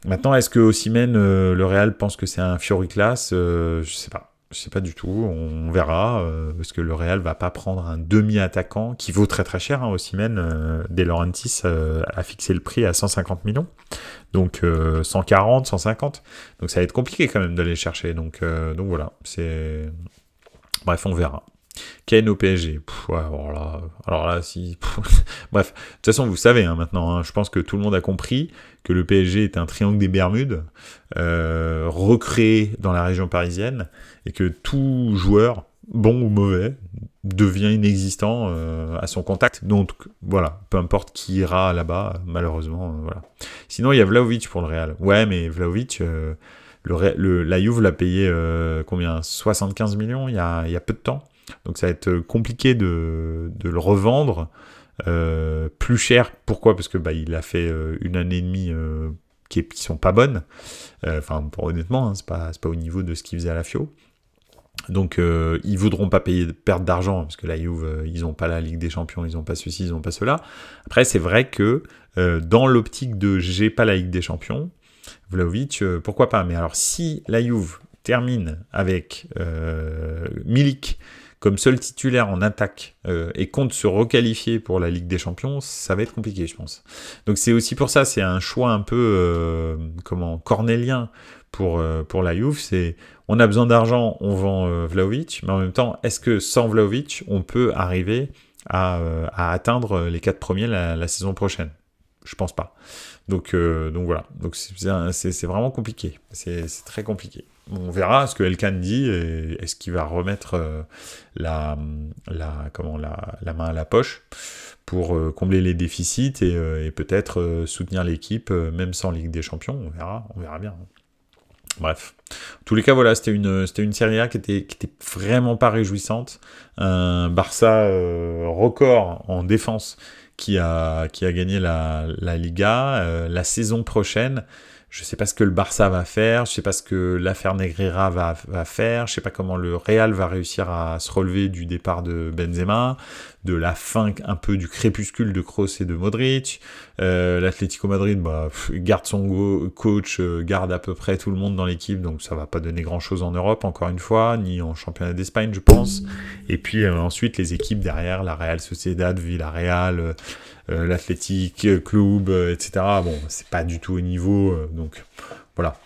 Maintenant, est-ce que Osimhen, le Real pense que c'est un Fioriclas? Je sais pas. Je sais pas du tout, on verra, parce que le Real va pas prendre un demi-attaquant qui vaut très très cher, hein, Osimhen. De Laurentiis a fixé le prix à 150 millions, donc 140, 150, donc ça va être compliqué quand même d'aller chercher, donc voilà, c'est... Bref, on verra. Kane au PSG, ouais, alors là si... Bref, de toute façon, vous savez hein, maintenant, hein, je pense que tout le monde a compris que le PSG est un triangle des Bermudes, recréé dans la région parisienne, et que tout joueur, bon ou mauvais, devient inexistant à son contact. Donc voilà, peu importe qui ira là-bas, malheureusement, voilà. Sinon, il y a Vlahovic pour le Real. Ouais, mais Vlahovic... la Juve l'a payé combien, 75 millions il y a peu de temps. Donc ça va être compliqué de le revendre plus cher. Pourquoi? Parce que il a fait une année et demie qui sont pas bonnes. Enfin, honnêtement, hein, c'est pas au niveau de ce qu'il faisait à la Fio. Donc ils voudront pas perdre d'argent parce que la Juve, ils ont pas la Ligue des Champions, ils ont pas ceci, ils ont pas cela. Après, c'est vrai que dans l'optique de j'ai pas la Ligue des Champions, Vlahovic, pourquoi pas? Mais alors si la Juve termine avec Milik comme seul titulaire en attaque et compte se requalifier pour la Ligue des Champions, ça va être compliqué, je pense. Donc c'est aussi pour ça, c'est un choix un peu cornélien pour la Juve. C'est on a besoin d'argent, on vend Vlahovic, mais en même temps, est-ce que sans Vlahovic, on peut arriver à atteindre les 4 premiers la saison prochaine? Je pense pas. Donc voilà. Donc c'est vraiment compliqué. C'est très compliqué. On verra ce que Elkan dit et est-ce qu'il va remettre la main à la poche pour combler les déficits et peut-être soutenir l'équipe même sans Ligue des Champions. On verra bien. Bref. En tous les cas, voilà, c'était une Serie A qui était vraiment pas réjouissante. Un Barça record en défense qui a gagné la Liga. La saison prochaine, je sais pas ce que le Barça va faire, je sais pas ce que l'affaire Negreira va faire, je sais pas comment le Real va réussir à se relever du départ de Benzema, de la fin un peu du crépuscule de Kroos et de Modric. L'Atlético Madrid garde son coach, garde à peu près tout le monde dans l'équipe, donc ça va pas donner grand chose en Europe encore une fois, ni en championnat d'Espagne je pense. Et puis ensuite les équipes derrière, la Real Sociedad, Villarreal, l'Athletic Club, etc. Bon, c'est pas du tout au niveau, donc voilà.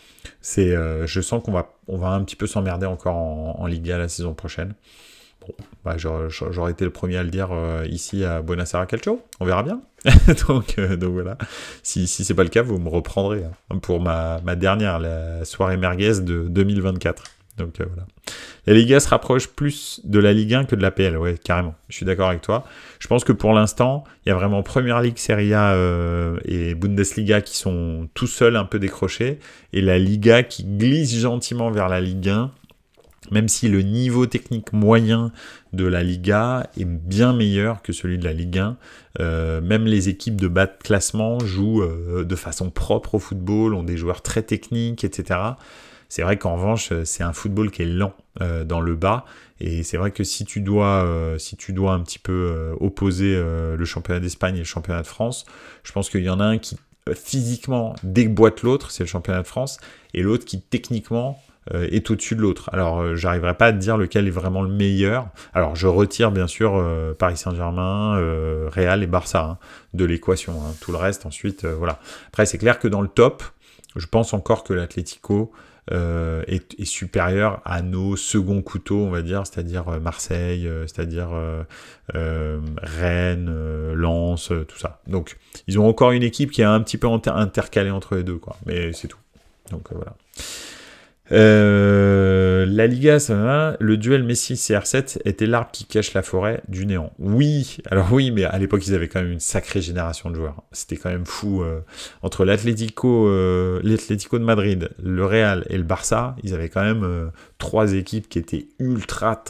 Je sens qu'on va un petit peu s'emmerder encore en Liga la saison prochaine. Bon, j'aurais été le premier à le dire ici à Buonasera Calcio, on verra bien. donc voilà. Si c'est pas le cas, vous me reprendrez pour ma dernière, la soirée merguez de 2024. Donc voilà. La Liga se rapproche plus de la Ligue 1 que de la PL, ouais, carrément. Je suis d'accord avec toi. Je pense que pour l'instant, il y a vraiment Premier League, Serie A et Bundesliga qui sont tout seuls un peu décrochés, et la Liga qui glisse gentiment vers la Ligue 1, même si le niveau technique moyen de la Liga est bien meilleur que celui de la Ligue 1. Même les équipes de bas de classement jouent de façon propre au football, ont des joueurs très techniques, etc. C'est vrai qu'en revanche, c'est un football qui est lent dans le bas, et c'est vrai que si tu dois un petit peu opposer le championnat d'Espagne et le championnat de France, je pense qu'il y en a un qui physiquement déboîte l'autre, c'est le championnat de France, et l'autre qui techniquement est au-dessus de l'autre. Alors, j'arriverai pas à te dire lequel est vraiment le meilleur. Alors, je retire bien sûr Paris Saint-Germain, Real et Barça de l'équation. Tout le reste, ensuite, voilà. Après, c'est clair que dans le top, Je pense encore que l'Atlético est supérieur à nos seconds couteaux, on va dire, c'est-à-dire Marseille, c'est-à-dire Rennes, Lens, tout ça. Donc, ils ont encore une équipe qui est un petit peu intercalée entre les deux, quoi. Mais c'est tout. Donc, voilà. La Liga, ça va. Le duel Messi-CR7 était l'arbre qui cache la forêt du néant. Oui, alors oui, mais à l'époque, ils avaient quand même une sacrée génération de joueurs. C'était quand même fou. Entre l'Atlético de Madrid, le Real et le Barça, ils avaient quand même 3 équipes qui étaient ultra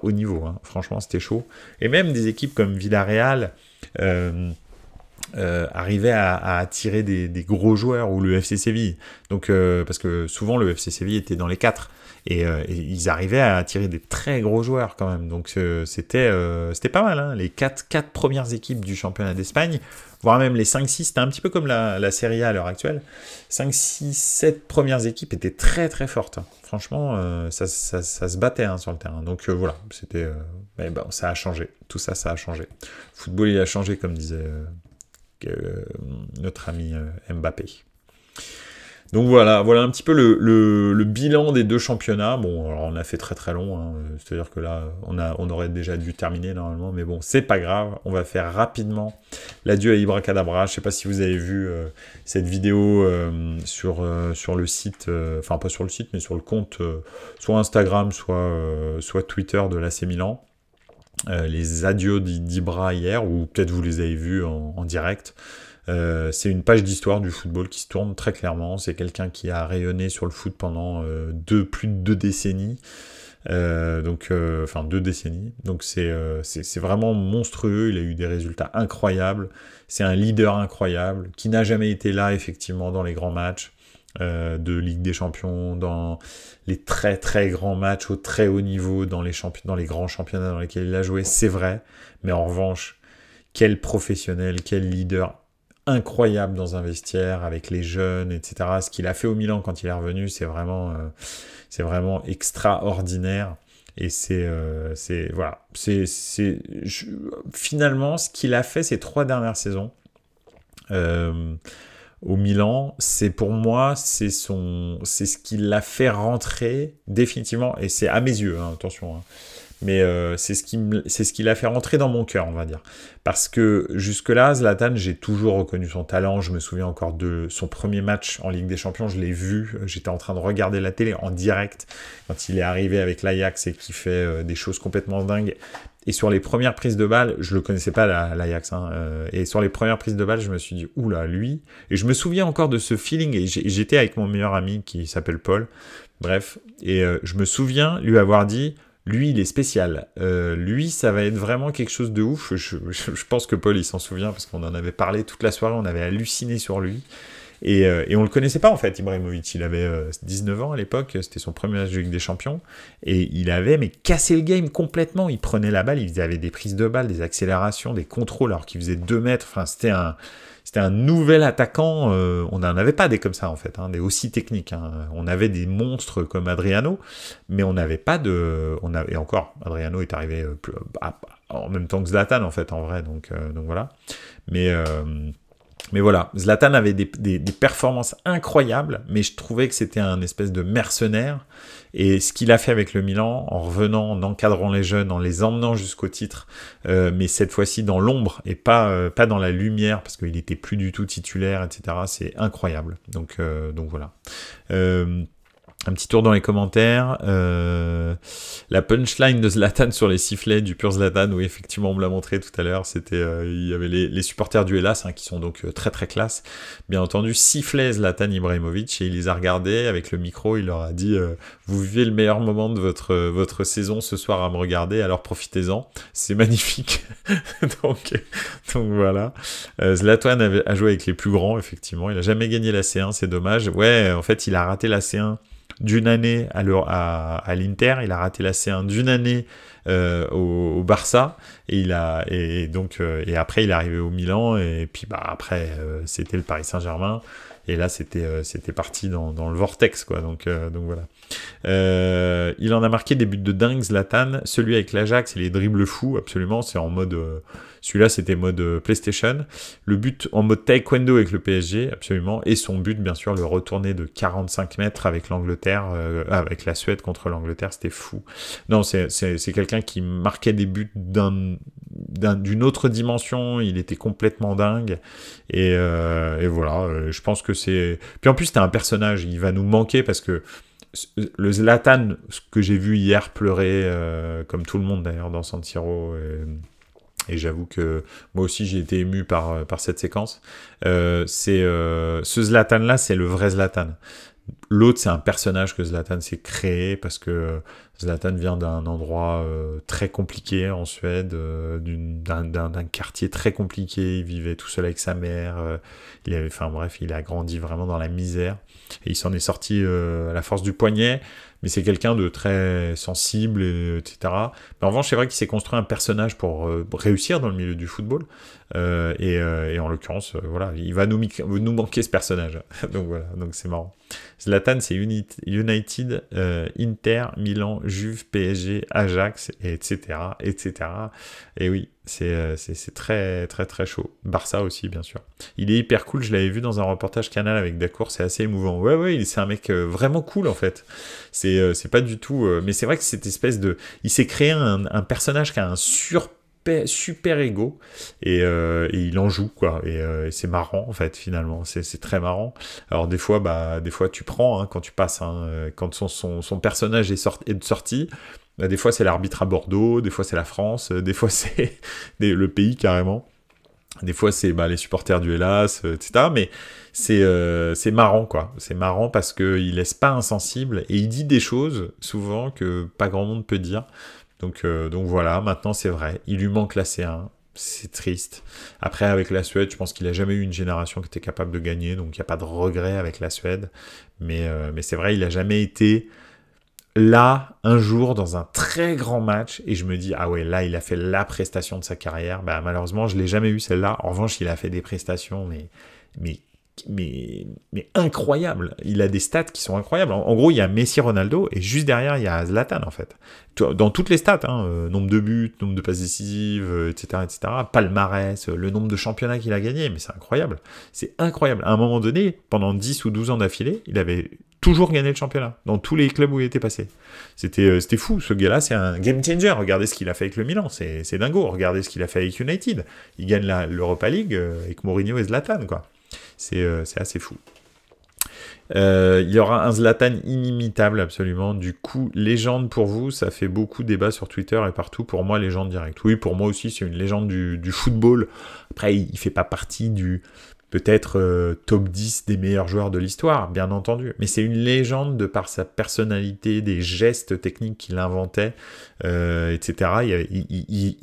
haut niveau. Hein. Franchement, c'était chaud. Et même des équipes comme Villarreal... arrivait à attirer des gros joueurs, ou le FC Séville. Donc, parce que souvent le FC Séville était dans les 4 et ils arrivaient à attirer des très gros joueurs quand même. Donc c'était pas mal, hein. Les 4 premières équipes du championnat d'Espagne, voire même les 5-6, c'était un petit peu comme la Serie A à l'heure actuelle. 5, 6, 7 premières équipes étaient très fortes. Hein. Franchement, ça se battait hein, sur le terrain. Donc voilà, c'était... ça a changé. Tout ça a changé. Le football, il a changé, comme disait... notre ami Mbappé. Donc voilà un petit peu le bilan des 2 championnats. Bon, alors on a fait très long, hein, c'est-à-dire que là, on aurait déjà dû terminer normalement, mais bon, c'est pas grave, on va faire rapidement l'adieu à Ibracadabra. Je sais pas si vous avez vu cette vidéo sur le site, enfin pas sur le site, mais sur le compte, soit Instagram, soit Twitter de l'AC Milan. Les adieux d'Ibra hier, ou peut-être vous les avez vus en direct. C'est une page d'histoire du football qui se tourne très clairement. C'est quelqu'un qui a rayonné sur le foot pendant plus de 2 décennies. Enfin 2 décennies. Donc c'est vraiment monstrueux. Il a eu des résultats incroyables. C'est un leader incroyable qui n'a jamais été là effectivement dans les grands matchs de Ligue des Champions, dans les très grands matchs au très haut niveau, dans les grands championnats dans lesquels il a joué, c'est vrai, mais en revanche, quel professionnel, quel leader incroyable dans un vestiaire, avec les jeunes, etc. Ce qu'il a fait au Milan quand il est revenu, c'est vraiment extraordinaire. Et finalement, ce qu'il a fait ces 3 dernières saisons, au Milan, c'est pour moi, c'est ce qui l'a fait rentrer définitivement, et c'est à mes yeux, hein, attention, hein, mais c'est ce qui l'a fait rentrer dans mon cœur, on va dire. Parce que jusque-là, Zlatan, j'ai toujours reconnu son talent. Je me souviens encore de son premier match en Ligue des Champions, je l'ai vu, j'étais en train de regarder la télé en direct quand il est arrivé avec l'Ajax et qu'il fait des choses complètement dingues. Et sur les premières prises de balles, je le connaissais pas l'Ajax, hein, et sur les premières prises de balles, je me suis dit oula, lui. Et je me souviens encore de ce feeling. Et j'étais avec mon meilleur ami qui s'appelle Paul. Bref, et je me souviens lui avoir dit, lui, il est spécial. Lui, ça va être vraiment quelque chose de ouf. Je pense que Paul, il s'en souvient parce qu'on en avait parlé toute la soirée. On avait halluciné sur lui. Et on le connaissait pas en fait, Ibrahimovic. Il avait 19 ans à l'époque, c'était son premier match de Ligue des Champions, et il avait cassé le game complètement. Il prenait la balle, il avait des prises de balle, des accélérations, des contrôles alors qu'il faisait 2 mètres. Enfin, c'était un nouvel attaquant. On n'en avait pas des comme ça en fait, hein, des aussi techniques. Hein. On avait des monstres comme Adriano, mais on n'avait pas de. Et encore, Adriano est arrivé en même temps que Zlatan en fait, en vrai. Donc voilà. Mais voilà, Zlatan avait des performances incroyables, mais je trouvais que c'était un espèce de mercenaire. Et ce qu'il a fait avec le Milan, en revenant, en encadrant les jeunes, en les emmenant jusqu'au titre, mais cette fois-ci dans l'ombre et pas dans la lumière, parce qu'il n'était plus du tout titulaire, etc. C'est incroyable. Donc voilà. Un petit tour dans les commentaires. La punchline de Zlatan sur les sifflets du pur Zlatan, oui, effectivement, on me l'a montré tout à l'heure. C'était, il y avait les supporters du Hellas, hein, qui sont donc très classe. Bien entendu, sifflait Zlatan Ibrahimovic et il les a regardés avec le micro. Il leur a dit vous vivez le meilleur moment de votre saison ce soir à me regarder, alors profitez-en. C'est magnifique. donc voilà. Zlatan a joué avec les plus grands, effectivement. Il a jamais gagné la C1, c'est dommage. Ouais, en fait, il a raté la C1 d'une année à l'Inter, il a raté la C1 d'une année au Barça, et après il est arrivé au Milan, et puis après c'était le Paris Saint-Germain, Et là, c'était parti dans le vortex, quoi. Donc voilà. Il en a marqué des buts de dingue, Zlatan. Celui avec l'Ajax et les dribbles fous, absolument. C'est en mode... celui-là, c'était mode PlayStation. Le but en mode taekwondo avec le PSG, absolument. Et son but, bien sûr, le retourné de 45 mètres avec l'Angleterre, avec la Suède contre l'Angleterre, c'était fou. Non, c'est quelqu'un qui marquait des buts d'une autre dimension. Il était complètement dingue. Et voilà, je pense que c'est... Puis en plus, c'était un personnage. Il va nous manquer parce que le Zlatan, ce que j'ai vu hier pleurer, comme tout le monde d'ailleurs dans San Siro, et j'avoue que moi aussi j'ai été ému par cette séquence, ce Zlatan-là, c'est le vrai Zlatan. L'autre, c'est un personnage que Zlatan s'est créé parce que Zlatan vient d'un endroit très compliqué en Suède, d'un quartier très compliqué. Il vivait tout seul avec sa mère. Enfin bref, il a grandi vraiment dans la misère. Et il s'en est sorti à la force du poignet. Mais c'est quelqu'un de très sensible, etc. Mais en revanche, c'est vrai qu'il s'est construit un personnage pour réussir dans le milieu du football. Et en l'occurrence, voilà, il va nous manquer ce personnage. Donc voilà, donc c'est marrant. Zlatan, c'est United, Inter, Milan, Juve, PSG, Ajax, etc., etc. Et oui, c'est très, très, très chaud. Barça aussi, bien sûr. Il est hyper cool, je l'avais vu dans un reportage Canal avec Dacour, c'est assez émouvant. Ouais, c'est un mec vraiment cool, en fait. C'est pas du tout... mais c'est vrai que cette espèce de... Il s'est créé un personnage qui a un super ego et il en joue quoi et c'est marrant en fait finalement c'est très marrant. Alors des fois tu prends quand tu passes quand son personnage est sorti, des fois c'est l'arbitre à Bordeaux, des fois c'est la France, des fois c'est le pays carrément, des fois c'est les supporters du Hellas, etc. Mais c'est marrant quoi, c'est marrant parce que il laisse pas insensible et il dit des choses souvent que pas grand monde peut dire. Donc voilà, maintenant c'est vrai, il lui manque la C1, c'est triste. Après avec la Suède, je pense qu'il a jamais eu une génération qui était capable de gagner, donc il n'y a pas de regret avec la Suède. Mais c'est vrai, il a jamais été là un jour dans un très grand match et je me dis ah ouais là il a fait la prestation de sa carrière. Bah malheureusement je l'ai jamais eu celle-là. En revanche il a fait des prestations mais incroyable. Il a des stats qui sont incroyables. En gros, il y a Messi, Ronaldo, et juste derrière, il y a Zlatan, en fait. Dans toutes les stats, nombre de buts, nombre de passes décisives, etc., etc., palmarès, le nombre de championnats qu'il a gagné, mais c'est incroyable. C'est incroyable. À un moment donné, pendant 10 ou 12 ans d'affilée, il avait toujours gagné le championnat, dans tous les clubs où il était passé. C'était fou. Ce gars-là, c'est un game changer. Regardez ce qu'il a fait avec le Milan, c'est dingo. Regardez ce qu'il a fait avec United. Il gagne l'Europa League avec Mourinho et Zlatan, quoi. C'est assez fou. Il y aura un Zlatan inimitable, absolument. Du coup, légende pour vous, ça fait beaucoup débat sur Twitter et partout. Pour moi, légende directe. Oui, pour moi aussi, c'est une légende du football. Après, il fait pas partie du peut-être top 10 des meilleurs joueurs de l'histoire, bien entendu. Mais c'est une légende de par sa personnalité, des gestes techniques qu'il inventait, etc.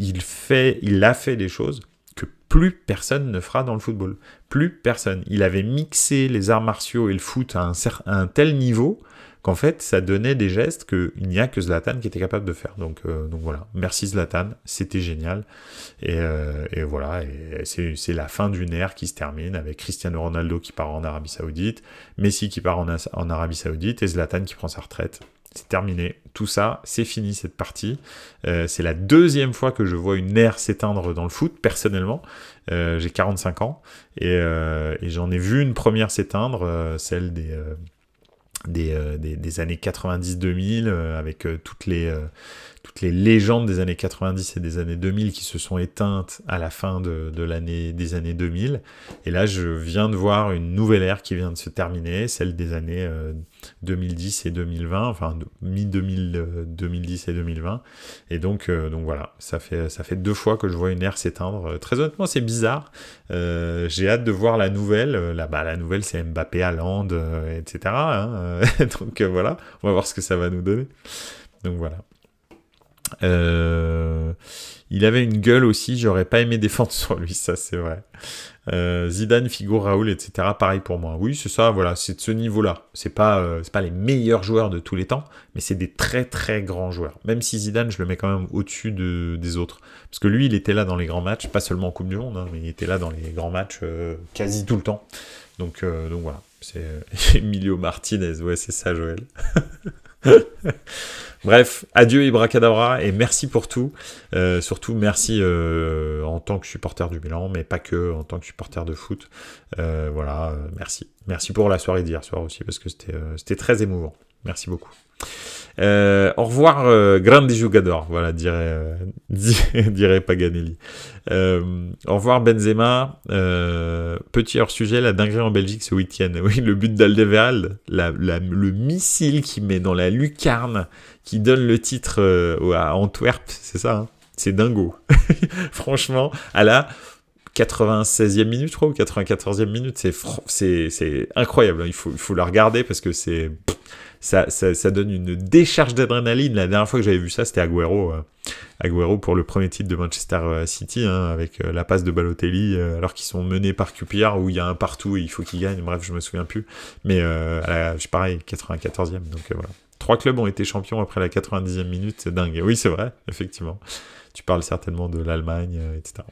Il a fait des choses que plus personne ne fera dans le football. Plus personne. Il avait mixé les arts martiaux et le foot à un tel niveau qu'en fait, ça donnait des gestes qu'il n'y a que Zlatan qui était capable de faire. Donc voilà. Merci Zlatan, c'était génial. Et voilà, et c'est la fin d'une ère qui se termine avec Cristiano Ronaldo qui part en Arabie Saoudite, Messi qui part en Arabie Saoudite et Zlatan qui prend sa retraite. C'est terminé. Tout ça, c'est fini cette partie. C'est la deuxième fois que je vois une ère s'éteindre dans le foot, personnellement. J'ai 45 ans et j'en ai vu une première s'éteindre, celle des années 90-2000, avec toutes les légendes des années 90 et des années 2000 qui se sont éteintes à la fin des années 2000. Et là, je viens de voir une nouvelle ère qui vient de se terminer, celle des années 2010 et 2020, enfin mi-2010 et 2020. Et donc voilà, ça fait 2 fois que je vois une ère s'éteindre. Très honnêtement, c'est bizarre. J'ai hâte de voir la nouvelle. La nouvelle, c'est Mbappé, Haaland, etc. Donc voilà, on va voir ce que ça va nous donner. Donc voilà. Il avait une gueule aussi, j'aurais pas aimé défendre sur lui, ça c'est vrai. Zidane, Figo, Raoul, etc. Pareil pour moi. Oui, c'est ça, voilà, c'est de ce niveau-là. C'est pas les meilleurs joueurs de tous les temps, mais c'est des très très grands joueurs. Même si Zidane, je le mets quand même au-dessus des autres. Parce que lui, il était là dans les grands matchs, pas seulement en Coupe du Monde, mais il était là dans les grands matchs quasi tout le temps. Donc voilà. C'est Emilio Martinez, ouais, c'est ça, Joël. Bref, adieu Ibracadabra et merci pour tout. Surtout merci en tant que supporter du Milan, mais pas que en tant que supporter de foot. Voilà, merci. Merci pour la soirée d'hier soir aussi, parce que c'était très émouvant. Merci beaucoup. Au revoir, grandi jugador, voilà, dirait Paganelli. Au revoir Benzema. Petit hors-sujet, la dinguerie en Belgique ce week-end. Oui, le but d'Alderweireld, le missile qui met dans la lucarne, qui donne le titre à Antwerp, c'est ça, hein, c'est dingo. Franchement, à la 96e minute, je crois, ou 94e minute, c'est incroyable. Il faut la regarder parce que ça donne une décharge d'adrénaline. La dernière fois que j'avais vu ça, c'était Agüero pour le premier titre de Manchester City, hein, avec la passe de Balotelli, alors qu'ils sont menés par QPR, où il y a un partout et il faut qu'ils gagnent. Bref, je me souviens plus. Mais pareil, 94e. Donc voilà. 3 clubs ont été champions après la 90e minute, c'est dingue. Oui, c'est vrai, effectivement. Tu parles certainement de l'Allemagne, etc.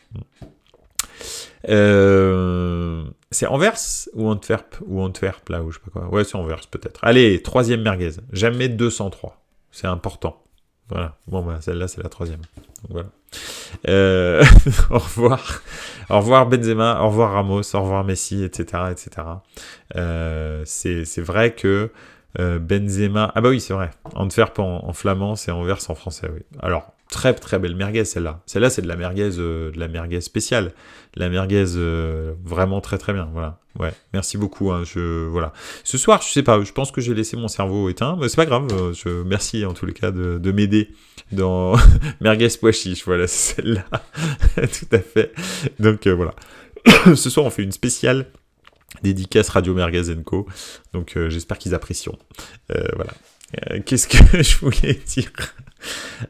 C'est Anvers ou Antwerp là, ou je sais pas quoi. Ouais, c'est Anvers peut-être. Allez, 3e merguez. Jamais 203. C'est important. Voilà. Bon, bah, celle-là, c'est la 3e. Donc, voilà. Au revoir. Au revoir Benzema, au revoir Ramos, au revoir Messi, etc., etc. C'est vrai que Benzema... Ah bah oui, c'est vrai. Antwerp en flamand, c'est Anvers en français, oui. Alors, très très belle merguez celle-là. Celle-là, c'est de la merguez spéciale. De la merguez vraiment très très bien. Voilà. Ouais, merci beaucoup. Hein, voilà. Ce soir, je sais pas, je pense que j'ai laissé mon cerveau éteint, mais c'est pas grave. Merci en tous les cas de m'aider dans merguez pois chiche. Voilà, c'est celle-là. Tout à fait. Donc voilà. Ce soir, on fait une spéciale dédicace Radio Merguez & Co. Donc j'espère qu'ils apprécieront. Voilà. Qu'est-ce que je voulais dire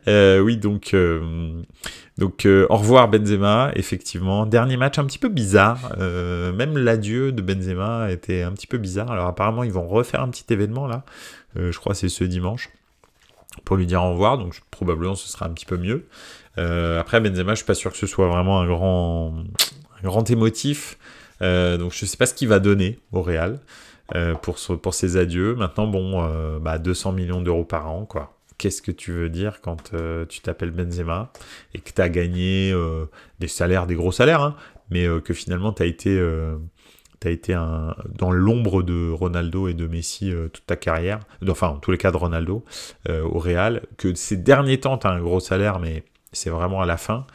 oui, donc au revoir Benzema, effectivement. Dernier match un petit peu bizarre. Même l'adieu de Benzema était un petit peu bizarre. Alors apparemment, ils vont refaire un petit événement là. Je crois que c'est ce dimanche pour lui dire au revoir. Donc probablement, ce sera un petit peu mieux. Après, Benzema, je suis pas sûr que ce soit vraiment un grand émotif. Donc je sais pas ce qu'il va donner au Real pour ses adieux. Maintenant, bon, 200 millions d'euros par an, quoi. Qu'est-ce que tu veux dire quand tu t'appelles Benzema et que tu as gagné des gros salaires, hein, mais que finalement tu as été dans l'ombre de Ronaldo et de Messi toute ta carrière, enfin en tous les cas de Ronaldo au Real, que ces derniers temps tu as un gros salaire, mais c'est vraiment à la fin.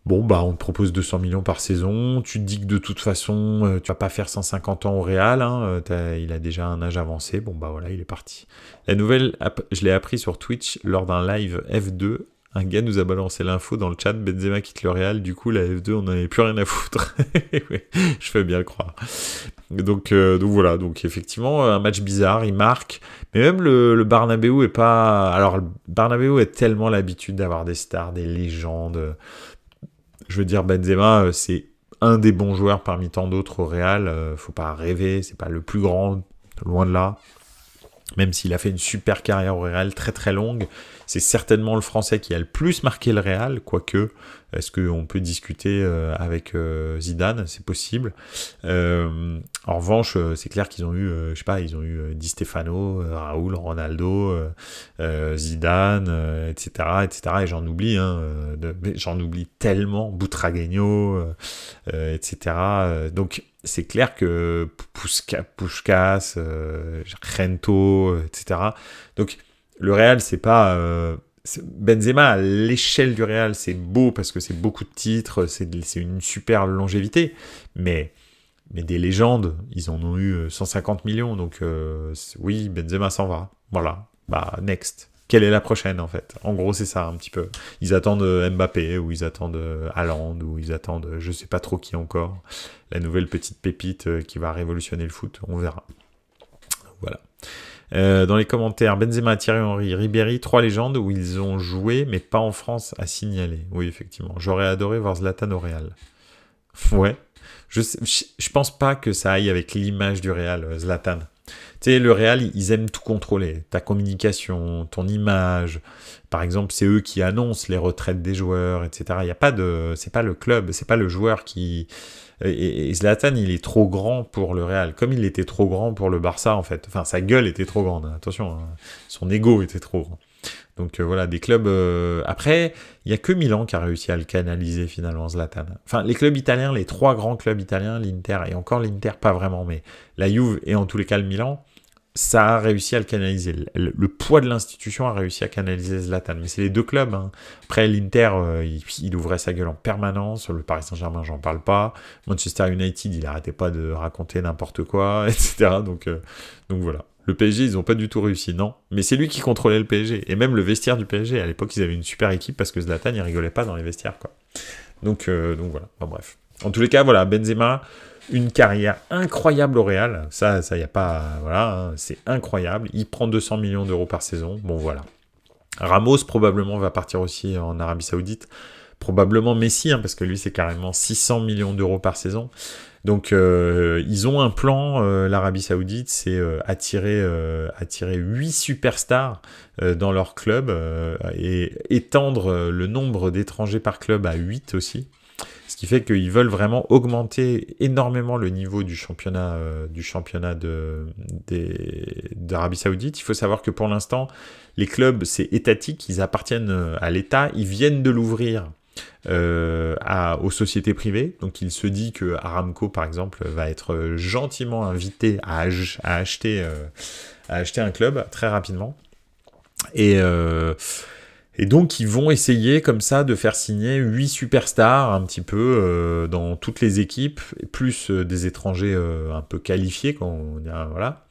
Bon, bah, on te propose 200 millions par saison. Tu te dis que de toute façon, tu vas pas faire 150 ans au Real. Hein, il a déjà un âge avancé. Bon, bah voilà, il est parti. La nouvelle, je l'ai appris sur Twitch lors d'un live F2. Un gars nous a balancé l'info dans le chat. Benzema quitte le Real. Du coup, la F2, on n'en avait plus rien à foutre. Oui, je fais bien le croire. Donc voilà. Donc effectivement, un match bizarre. Il marque. Mais même le Bernabéu est pas... Alors, le Bernabéu a tellement l'habitude d'avoir des stars, des légendes... Je veux dire, Benzema, c'est un des bons joueurs parmi tant d'autres au Real. Faut pas rêver, c'est pas le plus grand, loin de là. Même s'il a fait une super carrière au Real, très très longue. C'est certainement le Français qui a le plus marqué le Real, quoique, est-ce qu'on peut discuter avec Zidane, c'est possible. En revanche, c'est clair qu'ils ont eu, ils ont eu Di Stefano, Raoul, Ronaldo, Zidane, etc., etc. Et j'en oublie, j'en oublie tellement, Butragueño, etc. Donc, c'est clair que Puskás, Rento, etc. Donc, le Real, c'est pas... Benzema, à l'échelle du Real, c'est beau parce que c'est beaucoup de titres, c'est une super longévité, mais des légendes, ils en ont eu 150 millions, donc oui, Benzema s'en va. Voilà, bah, next. Quelle est la prochaine, en fait? En gros, c'est ça, un petit peu. Ils attendent Mbappé, ou ils attendent Haaland, ou ils attendent je sais pas trop qui encore. La nouvelle petite pépite qui va révolutionner le foot, on verra. Voilà. Dans les commentaires, Benzema, Thierry Henry, Ribéry, 3 légendes où ils ont joué, mais pas en France, à signaler. Oui, effectivement. J'aurais adoré voir Zlatan au Real. Ouais. Je pense pas que ça aille avec l'image du Real, Zlatan. Tu sais, le Real, ils aiment tout contrôler. Ta communication, ton image. Par exemple, c'est eux qui annoncent les retraites des joueurs, etc. Il y a pas de... C'est pas le club, c'est pas le joueur qui Et Zlatan, il est trop grand pour le Real, comme il était trop grand pour le Barça, en fait. Enfin, sa gueule était trop grande, attention, hein. Son ego était trop grand. Donc voilà, des clubs... Après, il n'y a que Milan qui a réussi à le canaliser finalement, Zlatan. Enfin, les clubs italiens, les 3 grands clubs italiens, l'Inter, et encore l'Inter pas vraiment, mais la Juve et en tous les cas le Milan, ça a réussi à le canaliser. Le poids de l'institution a réussi à canaliser Zlatan. Mais c'est les 2 clubs, hein. Après, l'Inter, il ouvrait sa gueule en permanence. Le Paris Saint-Germain, j'en parle pas. Manchester United, il arrêtait pas de raconter n'importe quoi, etc. Donc voilà. Le PSG, ils n'ont pas du tout réussi, non. Mais c'est lui qui contrôlait le PSG. Et même le vestiaire du PSG. À l'époque, ils avaient une super équipe parce que Zlatan, il rigolait pas dans les vestiaires, quoi. Donc voilà. Enfin, bref. En tous les cas, voilà, Benzema, une carrière incroyable au Real. Ça, y a pas... Voilà, hein, c'est incroyable. Il prend 200 millions d'euros par saison. Bon, voilà. Ramos, probablement, va partir aussi en Arabie Saoudite. Probablement Messi, hein, parce que lui, c'est carrément 600 millions d'euros par saison. Donc, ils ont un plan, l'Arabie Saoudite, c'est attirer 8 superstars dans leur club et étendre le nombre d'étrangers par club à 8 aussi. Ce qui fait qu'ils veulent vraiment augmenter énormément le niveau du championnat d'Arabie Saoudite. Il faut savoir que pour l'instant, les clubs, c'est étatique, ils appartiennent à l'État, ils viennent de l'ouvrir aux sociétés privées. Donc il se dit que Aramco, par exemple, va être gentiment invité à acheter un club très rapidement. Et donc, ils vont essayer comme ça de faire signer 8 superstars un petit peu dans toutes les équipes, plus des étrangers un peu qualifiés, voilà.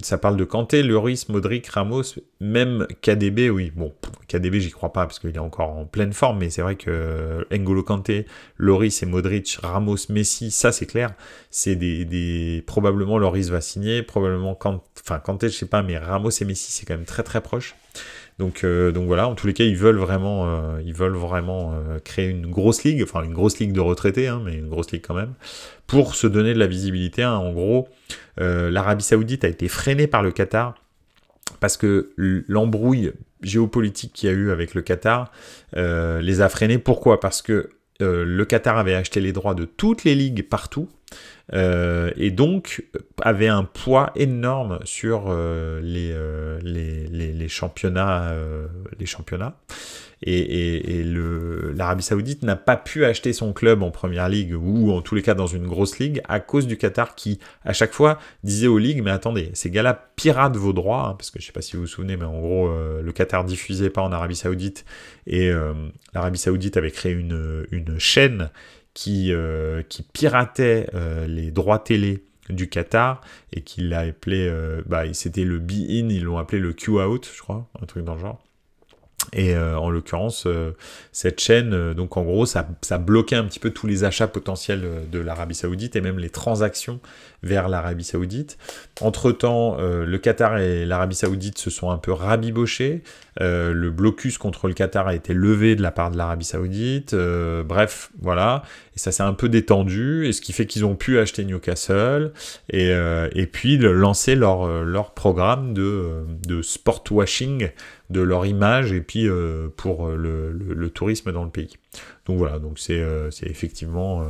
Ça parle de Kanté, Lloris, Modric, Ramos, même KDB, oui. Bon, KDB, j'y crois pas parce qu'il est encore en pleine forme, mais c'est vrai que N'Golo Kanté, Lloris et Modric, Ramos, Messi, ça c'est clair. C'est probablement Lloris va signer, probablement Kanté, je sais pas, mais Ramos et Messi, c'est quand même très très proche. Donc voilà, en tous les cas, ils veulent vraiment créer une grosse ligue de retraités, hein, mais une grosse ligue quand même, pour se donner de la visibilité, hein. En gros, l'Arabie Saoudite a été freinée par le Qatar parce que l'embrouille géopolitique qu'il y a eu avec le Qatar les a freinés. Pourquoi ? Parce que le Qatar avait acheté les droits de toutes les ligues partout, et donc avait un poids énorme sur les championnats, et l'Arabie Saoudite n'a pas pu acheter son club en première ligue ou en tous les cas dans une grosse ligue à cause du Qatar qui à chaque fois disait aux ligues mais attendez, ces gars-là piratent vos droits, hein, parce que je sais pas si vous vous souvenez mais en gros le Qatar diffusait pas en Arabie Saoudite et l'Arabie Saoudite avait créé une chaîne qui piratait les droits télé du Qatar et qui l'a appelé, c'était le be-in, ils l'ont appelé le Q-out, je crois, un truc dans le genre. Et en l'occurrence, cette chaîne, donc en gros, ça bloquait un petit peu tous les achats potentiels de l'Arabie Saoudite et même les transactions vers l'Arabie Saoudite. Entre-temps, le Qatar et l'Arabie Saoudite se sont un peu rabibochés. Le blocus contre le Qatar a été levé de la part de l'Arabie Saoudite. Bref, voilà. Et ça s'est un peu détendu, et ce qui fait qu'ils ont pu acheter Newcastle et puis lancer leur programme de sport washing de leur image et puis pour le tourisme dans le pays. Donc voilà, donc c'est effectivement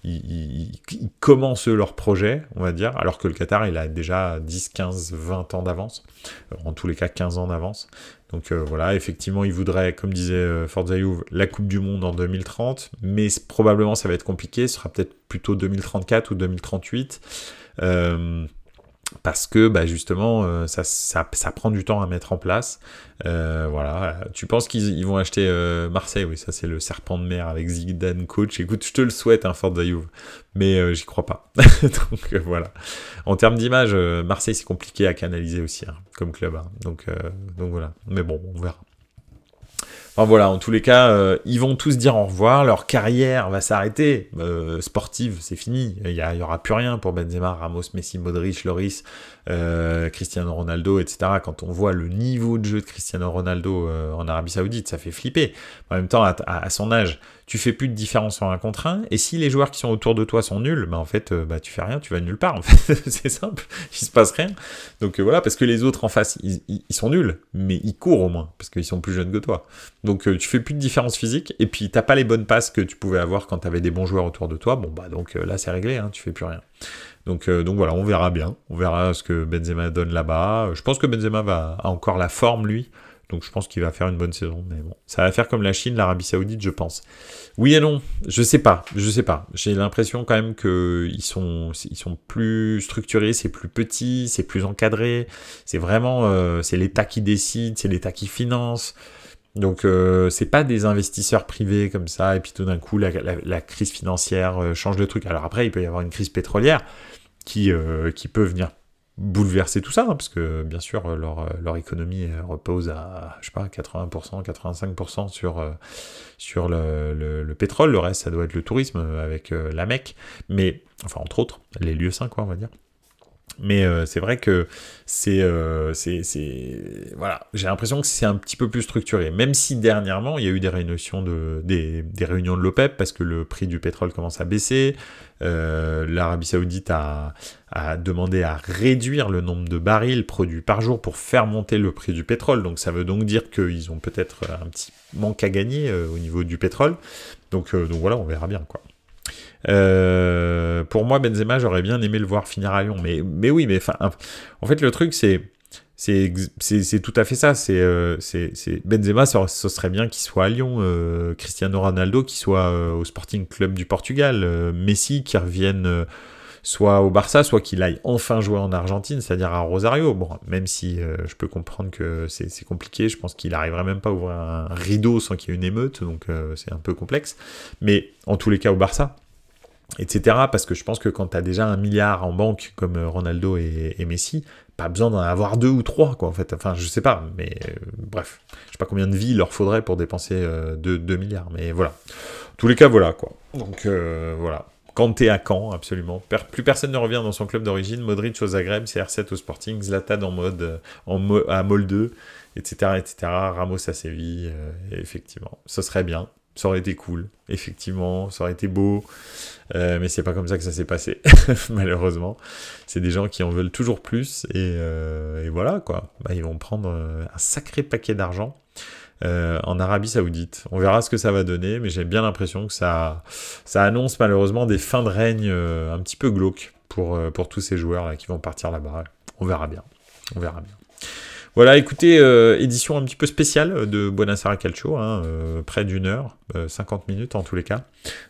ils commencent leur projet, on va dire, alors que le Qatar il a déjà 10, 15, 20 ans d'avance, en tous les cas 15 ans d'avance. Donc voilà, effectivement, ils voudraient, comme disait Forza Juve, la Coupe du Monde en 2030, mais probablement ça va être compliqué, ce sera peut-être plutôt 2034 ou 2038. Parce que justement ça prend du temps à mettre en place. Voilà. Tu penses qu'ils vont acheter Marseille? Oui, ça c'est le serpent de mer avec Zidane coach. Écoute, je te le souhaite, hein, Forza Juve, mais j'y crois pas. Donc voilà. En termes d'image, Marseille c'est compliqué à canaliser aussi, hein, comme club, hein. Donc voilà. Mais bon, on verra. Enfin voilà, en tous les cas, ils vont tous dire au revoir, leur carrière va s'arrêter, sportive, c'est fini, il y aura plus rien pour Benzema, Ramos, Messi, Modric, Lloris, Cristiano Ronaldo, etc. Quand on voit le niveau de jeu de Cristiano Ronaldo en Arabie Saoudite, ça fait flipper. En même temps, à son âge, tu fais plus de différence en 1 contre 1, et si les joueurs qui sont autour de toi sont nuls, bah en fait, tu fais rien, tu vas nulle part, en fait, c'est simple, il se passe rien. Donc voilà, parce que les autres en face, ils sont nuls, mais ils courent au moins, parce qu'ils sont plus jeunes que toi. Donc tu fais plus de différence physique, et puis t'as pas les bonnes passes que tu pouvais avoir quand t'avais des bons joueurs autour de toi, bon bah donc là c'est réglé, hein, tu fais plus rien. Donc voilà, on verra bien, on verra ce que Benzema donne là-bas. Je pense que Benzema a encore la forme, lui, donc je pense qu'il va faire une bonne saison, mais bon, ça va faire comme la Chine, l'Arabie Saoudite, je pense. Oui et non, je sais pas. J'ai l'impression quand même qu'ils sont plus structurés, c'est plus petit, c'est plus encadré, c'est vraiment, c'est l'État qui décide, c'est l'État qui finance. Donc c'est pas des investisseurs privés comme ça, et puis tout d'un coup la crise financière change de truc. Alors après, il peut y avoir une crise pétrolière qui peut venir bouleverser tout ça, hein, parce que bien sûr leur économie repose à, je sais pas, 80%, 85% sur le pétrole. Le reste, ça doit être le tourisme avec la Mecque, mais enfin entre autres les lieux saints, quoi, on va dire. Mais c'est vrai que voilà, j'ai l'impression que c'est un petit peu plus structuré, même si dernièrement il y a eu des réunions des réunions de l'OPEP parce que le prix du pétrole commence à baisser. L'Arabie Saoudite a demandé à réduire le nombre de barils produits par jour pour faire monter le prix du pétrole. Donc ça veut donc dire qu'ils ont peut-être un petit manque à gagner au niveau du pétrole. Donc voilà, on verra bien, quoi. Pour moi, Benzema, j'aurais bien aimé le voir finir à Lyon, mais oui, mais enfin, en fait, le truc, c'est tout à fait ça. Benzema, ce serait bien qu'il soit à Lyon, Cristiano Ronaldo qui soit au Sporting Club du Portugal, Messi qui revienne soit au Barça, soit qu'il aille enfin jouer en Argentine, c'est-à-dire à Rosario. Bon, même si je peux comprendre que c'est compliqué, je pense qu'il n'arriverait même pas à ouvrir un rideau sans qu'il y ait une émeute, donc c'est un peu complexe. Mais en tous les cas, au Barça, etc. Parce que je pense que quand tu as déjà 1 milliard en banque comme Ronaldo et Messi, pas besoin d'en avoir 2 ou 3, quoi, en fait. Enfin, je sais pas, mais bref. Je sais pas combien de vies il leur faudrait pour dépenser 2 milliards, mais voilà. En tous les cas, voilà, quoi. Donc, voilà. Kanté à Caen, absolument. Plus personne ne revient dans son club d'origine. Modric au Zagreb, CR7 au Sporting, Zlatan à Molde, etc., etc. Ramos à Séville, effectivement. Ce serait bien. Ça aurait été cool, effectivement, ça aurait été beau, mais c'est pas comme ça que ça s'est passé, malheureusement. C'est des gens qui en veulent toujours plus, et voilà, quoi. Bah, ils vont prendre un sacré paquet d'argent en Arabie Saoudite. On verra ce que ça va donner, mais j'ai bien l'impression que ça annonce malheureusement des fins de règne un petit peu glauques pour tous ces joueurs là qui vont partir là-bas. On verra bien, on verra bien. Voilà, écoutez, édition un petit peu spéciale de Buonasera Calcio, hein, près d'1 heure, 50 minutes en tous les cas.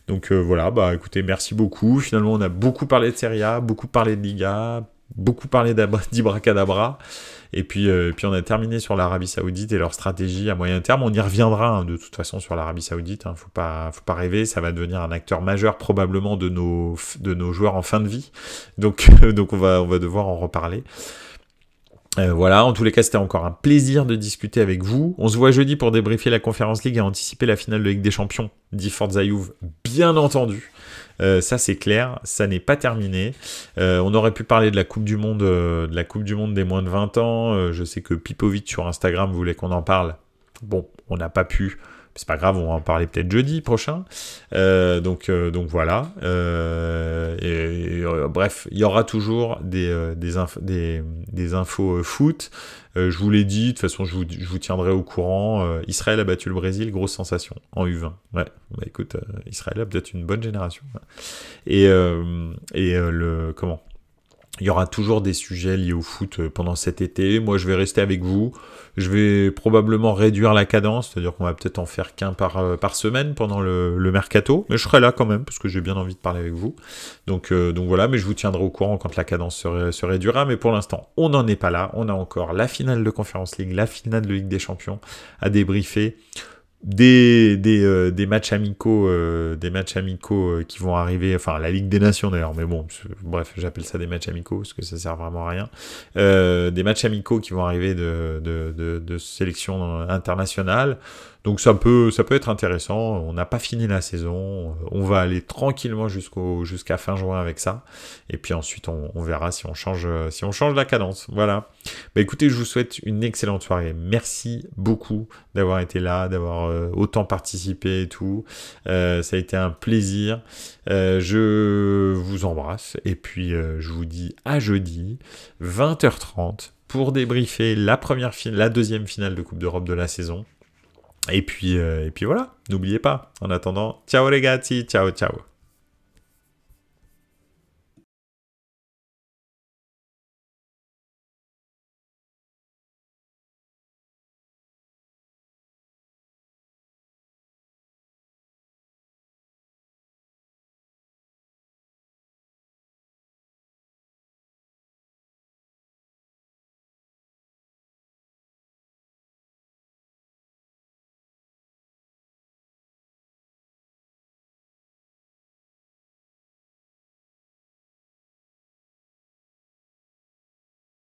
Donc voilà, bah écoutez, merci beaucoup. Finalement, on a beaucoup parlé de Serie A, beaucoup parlé de Liga, beaucoup parlé d'Ibracadabra. Et puis on a terminé sur l'Arabie Saoudite et leur stratégie à moyen terme. On y reviendra hein, de toute façon sur l'Arabie Saoudite. Hein, faut pas rêver, ça va devenir un acteur majeur probablement de nos joueurs en fin de vie. Donc on va devoir en reparler. Voilà, en tous les cas, c'était encore un plaisir de discuter avec vous. On se voit jeudi pour débriefer la Conference League et anticiper la finale de Ligue des Champions, dit Forza Juve, bien entendu. Ça c'est clair, ça n'est pas terminé. On aurait pu parler de la Coupe du Monde, des moins de 20 ans. Je sais que Pipovic sur Instagram voulait qu'on en parle. Bon, on n'a pas pu. C'est pas grave, on va en parler peut-être jeudi prochain. Donc voilà. Bref, il y aura toujours des infos foot. Je vous l'ai dit, de toute façon, je vous tiendrai au courant. Israël a battu le Brésil, grosse sensation en U20. Ouais, bah écoute, Israël a peut-être une bonne génération. Comment ? Il y aura toujours des sujets liés au foot pendant cet été. Moi, je vais rester avec vous. Je vais probablement réduire la cadence, c'est-à-dire qu'on va peut-être en faire qu'un par semaine pendant le mercato. Mais je serai là quand même, parce que j'ai bien envie de parler avec vous. Donc voilà, mais je vous tiendrai au courant quand la cadence se réduira. Mais pour l'instant, on n'en est pas là. On a encore la finale de Conference League, la finale de Ligue des Champions à débriefer. Des matchs amicaux qui vont arriver, enfin la Ligue des Nations d'ailleurs, mais bon, bref, j'appelle ça des matchs amicaux parce que ça sert vraiment à rien. Des matchs amicaux qui vont arriver de sélection internationale. Donc ça peut être intéressant. On n'a pas fini la saison. On va aller tranquillement jusqu'à fin juin avec ça. Et puis ensuite, on verra si on change la cadence. Voilà. Bah écoutez, je vous souhaite une excellente soirée. Merci beaucoup d'avoir été là, d'avoir autant participé et tout. Ça a été un plaisir. Je vous embrasse. Et puis, je vous dis à jeudi, 20h30, pour débriefer la deuxième finale de Coupe d'Europe de la saison. Et puis voilà, n'oubliez pas. En attendant, ciao les gars, ciao ciao.